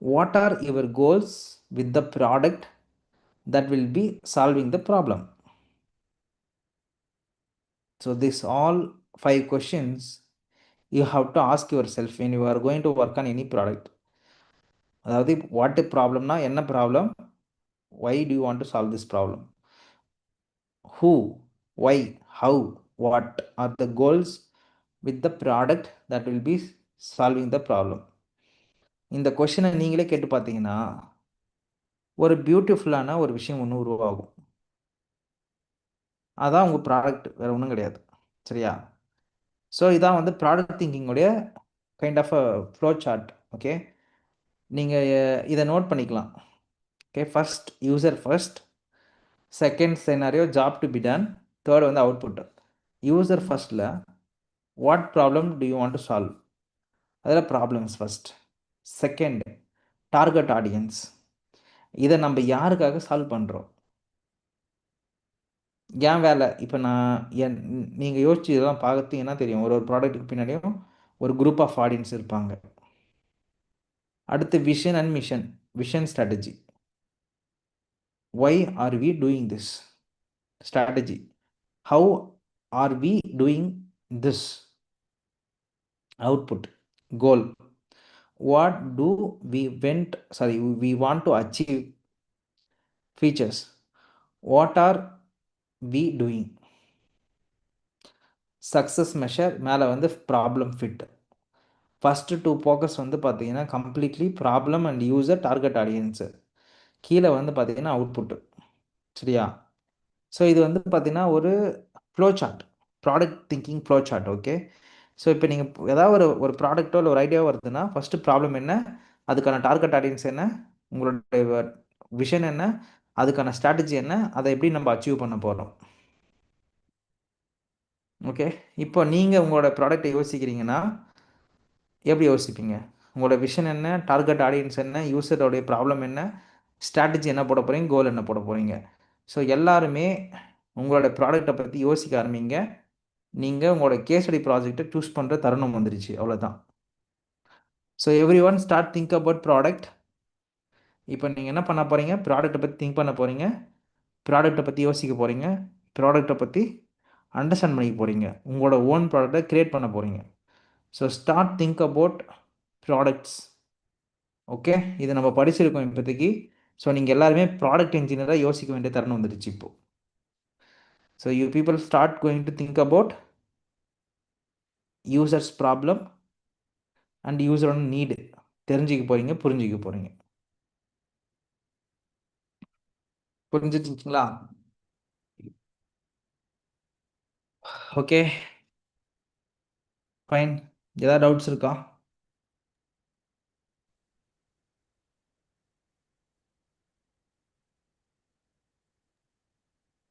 What are your goals with the product that will be solving the problem? So this all 5 questions you have to ask yourself when you are going to work on any product. அதாவது what a problemனா என்ன problem, why do you want to solve this problem, who, why, how, what are the goals with the product that will be solving the problem. இந்த கொஷினை நீங்களே கேட்டு பார்த்தீங்கன்னா ஒரு பியூட்டிஃபுல்லான ஒரு விஷயம் ஒன்று உருவாகும். அதான் உங்கள் ப்ராடக்ட், வேறு ஒன்றும் கிடையாது. சரியா? ஸோ இதான் வந்து ப்ராடக்ட் திங்கிங்குடைய kind of a flow chart. Okay, நீங்கள் இதை நோட் பண்ணிக்கலாம். Okay, first user first, second scenario job to be done, third வந்து அவுட்புட். யூசர் ஃபர்ஸ்டில் what problem do you want to solve, அதில் problems first. Second target audience, இதை நம்ம யாருக்காக சால்வ் பண்ணுறோம், ஏன் வேலை. இப்போ நீங்கள் யோசிச்சு இதெல்லாம் பார்த்தீங்கன்னா தெரியும், ஒரு ப்ராடக்ட்டுக்கு பின்னாடியும் ஒரு குரூப் ஆஃப் ஆடியன்ஸ் இருப்பாங்க. அடுத்து vision and mission, vision strategy, why are we doing this, strategy, how are we doing this, output, goal, what do we want to achieve, features, what are we doing, success measure, மேலே வந்து problem fit. ஃபஸ்ட்டு 2 focus வந்து பார்த்தீங்கன்னா completely problem and user target audience, கீழே வந்து பார்த்தீங்கன்னா அவுட்புட்டு. சரியா? ஸோ இது வந்து பார்த்தீங்கன்னா ஒரு flow chart, product thinking flow chart. Okay, so இப்போ நீங்கள் ஏதாவது ஒரு ப்ராடக்ட்டோ இல்லை ஒரு ஐடியாவோ வருதுன்னா ஃபஸ்ட்டு ப்ராப்ளம் என்ன, அதுக்கான டார்கெட் ஆடியன்ஸ் என்ன, உங்களுடைய விஷன் என்ன, அதுக்கான ஸ்ட்ராட்டஜி என்ன, அதை எப்படி நம்ம அச்சீவ் பண்ண போகிறோம். ஓகே, இப்போ நீங்கள் உங்களோட ப்ராடக்ட்டை யோசிக்கிறீங்கன்னா எப்படி யோசிப்பீங்க? உங்களோட விஷன் என்ன, டார்கெட் ஆடியன்ஸ் என்ன, யூசரோடைய ப்ராப்ளம் என்ன, ஸ்ட்ராட்டஜி என்ன போட போகிறீங்க, கோல் என்ன போட போகிறீங்க. ஸோ எல்லாருமே உங்களோட ப்ராடக்டை பற்றி யோசிக்க ஆரம்பிங்க. நீங்கள் உங்களோட கேஸ் ஸ்டடி ப்ராஜெக்டை சூஸ் பண்ணுற தருணம் வந்துருச்சு, அவ்வளோதான். So every one start think about product. இப்போ நீங்கள் என்ன பண்ண போகிறீங்க, ப்ராடக்டை பற்றி திங்க் பண்ண போகிறீங்க, ப்ராடக்டை பற்றி யோசிக்க போகிறீங்க, ப்ராடக்டை பற்றி அண்டர்ஸ்டாண்ட் பண்ணிக்க போகிறீங்க, உங்களோட ஓன் ப்ராடக்டை க்ரியேட் பண்ண போகிறீங்க. So start think about products. Okay, இது நம்ம படிச்சிருக்கோம் இப்போதைக்கு. ஸோ நீங்கள் எல்லாருமே ப்ராடக்ட் இன்ஜினியராக யோசிக்க வேண்டிய தருணம் வந்துடுச்சு இப்போது. So you people start going to think about users problem and யூசரோட நீடு தெரிஞ்சுக்க போகிறீங்க, புரிஞ்சிக்க போகிறீங்க. புரிஞ்சிச்சுங்களா? Okay, fine. ஏதாவது டவுட்ஸ் இருக்கா?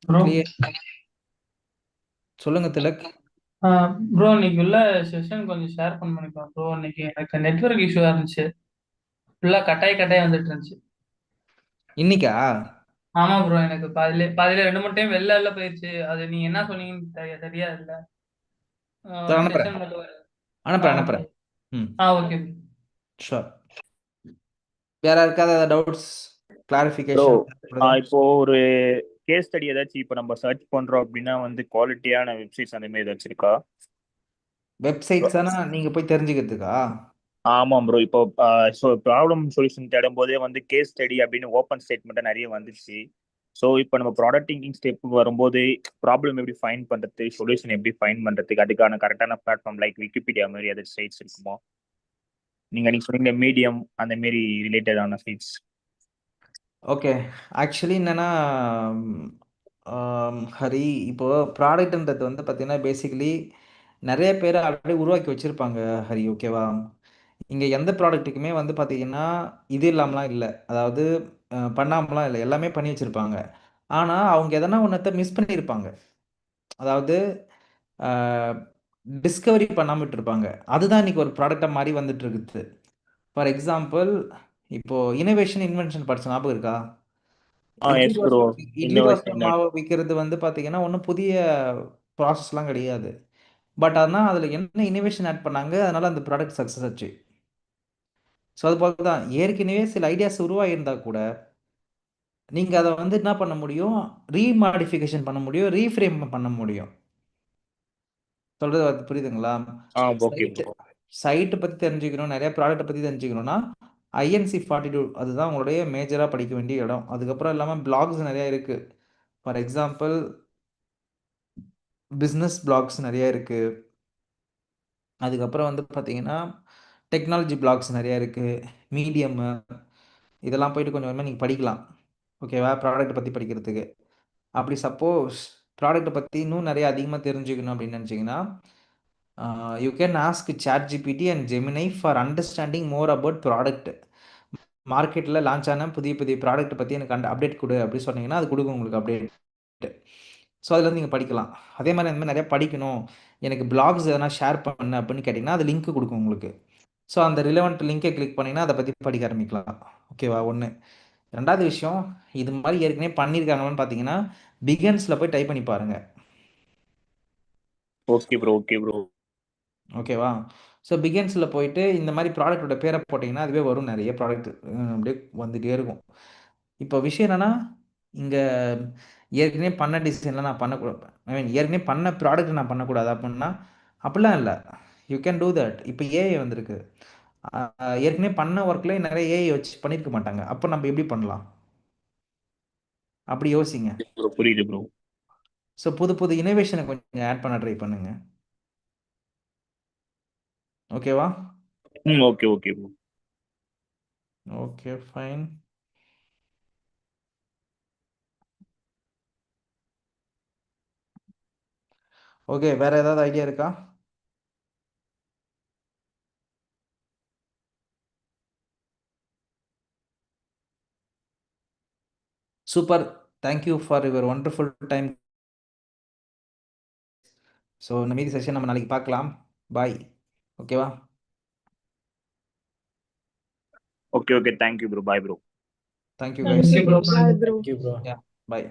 ப்ரோ சொல்லுங்க திலக். ப்ரோ இன்னைக்கு உள்ள செஷன் கொஞ்சம் ஷேர் பண்ண முடியுமா ப்ரோ? இன்னைக்கு எனக்கு நெட்வொர்க் இஷ்யூவா இருந்துச்சு, ஃபுல்லாக கட்டாய் வந்துட்டு இருந்துச்சு. இன்னைக்கா? ஆமா ப்ரோ, எனக்கு பாதியில 2-3 டைம் வெளில போயிடுச்சு. அது நீங்க என்ன சொன்னீங்கன்னு சரியா இல்லை. அனுப்புறேன் செஷன் மட்டும் அனுப்புறேன். Okay sure. வேற இருக்காத டவுட்ஸ், கிளாரிஃபிகேஷன்? இப்போ ஒரு கேஸ் ஸ்டடி ஏதாச்சும் இப்போ நம்ம சர்ச் பண்றோம் அப்படின்னா வந்து குவாலிட்டியான வெப்சைட்ஸ் அந்த மாதிரி ஏதாச்சும் இருக்கா? வெப்சைட்ஸ்னா நீங்க போய் தெரிஞ்சுக்கிறதுக்கா? ஆமாம் ப்ரோ. இப்போ ஸோ ப்ராப்ளம் சொல்யூஷன் தேடும் போதே வந்து கேஸ் ஸ்டடி அப்படின்னு ஓப்பன் ஸ்டேட்மெண்ட்டாக நிறைய வந்துச்சு. ஸோ இப்போ நம்ம ப்ராடக்ட் திங்கிங் ஸ்டெப் வரும்போது ப்ராப்ளம் எப்படி ஃபைண்ட் பண்ணுறது, சொல்யூஷன் எப்படி ஃபைண்ட் பண்ணுறதுக்கு அதுக்கான கரெக்டான பிளாட்ஃபார்ம் லைக் விக்கிபீடியா மாதிரி அதர் சைட்ஸ் இருக்குமோ? நீங்கள் சொன்னீங்க மீடியம் அந்த மாரி ரிலேட்டடான சைட்ஸ். ஓகே. ஆக்சுவலி என்னன்னா ஹரி, இப்போ ப்ராடக்ட்ன்றது வந்து பார்த்தீங்கன்னா பேசிக்கலி நிறைய பேர் ஆல்ரெடி உருவாக்கி வச்சிருப்பாங்க ஹரி. ஓகேவா? இங்கே எந்த ப்ராடக்ட்டுக்குமே வந்து பார்த்தீங்கன்னா இது இல்லாமலாம் இல்லை, அதாவது பண்ணாமலாம் இல்லை, எல்லாமே பண்ணி வச்சிருப்பாங்க. ஆனால் அவங்க எதனா ஒன்றத்தை மிஸ் பண்ணியிருப்பாங்க, அதாவது டிஸ்கவரி பண்ணாமல் விட்டுருப்பாங்க. அதுதான் இன்னைக்கு ஒரு ப்ராடக்டாக மாறி வந்துட்டு இருக்குது. ஃபார் எக்ஸாம்பிள், இப்போ இனோவேஷன் இன்வென்ஷன் படிச்ச ஞாபகம் இருக்கா? Idli yes dosa bro. Idli dosa innovation. மாவு விற்கிறது வந்து பார்த்தீங்கன்னா ஒன்றும் புதிய ப்ராசஸ்லாம் கிடையாது. பட் ஆனால் அதில் என்ன இனோவேஷன் ஆட் பண்ணாங்க, அதனால அந்த ப்ராடக்ட் சக்ஸஸ் ஆச்சு. ஸோ அது போல தான் ஏற்கனவே சில ஐடியாஸ் உருவாகியிருந்தா கூட நீங்கள் அதை வந்து என்ன பண்ண முடியும், ரீமாடிஃபிகேஷன் பண்ண முடியும், ரீஃப்ரேம் பண்ண முடியும். சொல்கிறது அது புரியுதுங்களா? Okay site bro. சைட்டை பற்றி தெரிஞ்சுக்கணும், நிறைய ப்ராடக்ட்டை பற்றி தெரிஞ்சுக்கணும்னா INC 42 அதுதான் உங்களுடைய மேஜராக படிக்க வேண்டிய இடம். அதுக்கப்புறம் இல்லாமல் பிளாக்ஸ் நிறையா இருக்குது. ஃபார் எக்ஸாம்பிள், பிஸ்னஸ் பிளாக்ஸ் நிறையா இருக்குது. அதுக்கப்புறம் வந்து பார்த்தீங்கன்னா டெக்னாலஜி பிளாக்ஸ் நிறையா இருக்குது. மீடியம்மு இதெல்லாம் போயிட்டு கொஞ்சம் கொஞ்சமாக நீங்கள் படிக்கலாம். ஓகேவா? ப்ராடக்ட்டை பற்றி படிக்கிறதுக்கு. அப்படி சப்போஸ் ப்ராடக்ட்டை பற்றி இன்னும் நிறைய அதிகமாக தெரிஞ்சுக்கணும் அப்படின்னு நினச்சிங்கன்னா you can ask ChatGPT and Gemini for understanding more about product. மார்க்கெட்டில் லான்ச் ஆன புதிய புதிய ப்ராடக்ட்டை பற்றி எனக்கு அப்டேட் கொடு அப்படின்னு சொன்னீங்கன்னா அது கொடுக்கும் உங்களுக்கு அப்டேட். ஸோ அதில் நீங்கள் படிக்கலாம். அதே மாதிரி அந்த மாதிரி நிறையா படிக்கணும், எனக்கு பிளாக்ஸ் எதனா ஷேர் பண்ணு அப்படின்னு கேட்டிங்கன்னா அது லிங்க் கொடுக்கும் உங்களுக்கு. ஸோ அந்த ரிலவெண்ட் லிங்கை கிளிக் பண்ணிங்கன்னா அதை பற்றி படிக்க ஆரம்பிக்கலாம். ஓகேவா? ஒன்று. ரெண்டாவது விஷயம், இது மாதிரி ஏற்கனவே பண்ணியிருக்காங்களான்னு பார்த்தீங்கன்னா பிகன்ஸில் போய் டைப் பண்ணி பாருங்கள். Okay bro. Okay bro. ஓகேவா? ஸோ பிகன்ஸில் போயிட்டு இந்த மாதிரி ப்ராடக்ட்டோட பேரை போட்டிங்கன்னா அதுவே வரும், நிறைய ப்ராடக்ட் அப்படியே வந்துகிட்டே இருக்கும். இப்போ விஷயம் என்னென்னா, இங்கே ஏற்கனவே பண்ண டிசைன்லாம் நான் பண்ணக்கூடாது, ஐ மீன் ஏற்கனவே பண்ண ப்ராடக்ட் நான் பண்ணக்கூடாது அப்படின்னா அப்படிலாம் இல்லை. You can do that. இப்போ ஏஐ வந்திருக்கு. ஏற்கனவே பண்ண ஒர்க்கில் நிறைய ஏஐ வச்சு பண்ணியிருக்க மாட்டாங்க, அப்போ நம்ம எப்படி பண்ணலாம்? அப்படி யோசிங்க. புரியுது ப்ரோ. ஸோ புது புது இனோவேஷனை கொஞ்சம் ஆட் பண்ண ட்ரை பண்ணுங்க. ஓகேவா? Okay okay bro. Okay fine. Okay, வேற ஏதாவது ஐடியா இருக்கா? Super. Thank you for your wonderful time. So இந்த மீதி செஷன் நம்ம நாளைக்கு பார்க்கலாம். பாய். ஓகேவா? Okay okay. Thank you bro. Bye bro. Thank you Thank guys. you, bro. Bye, bro. Thank you bro. Yeah, bye.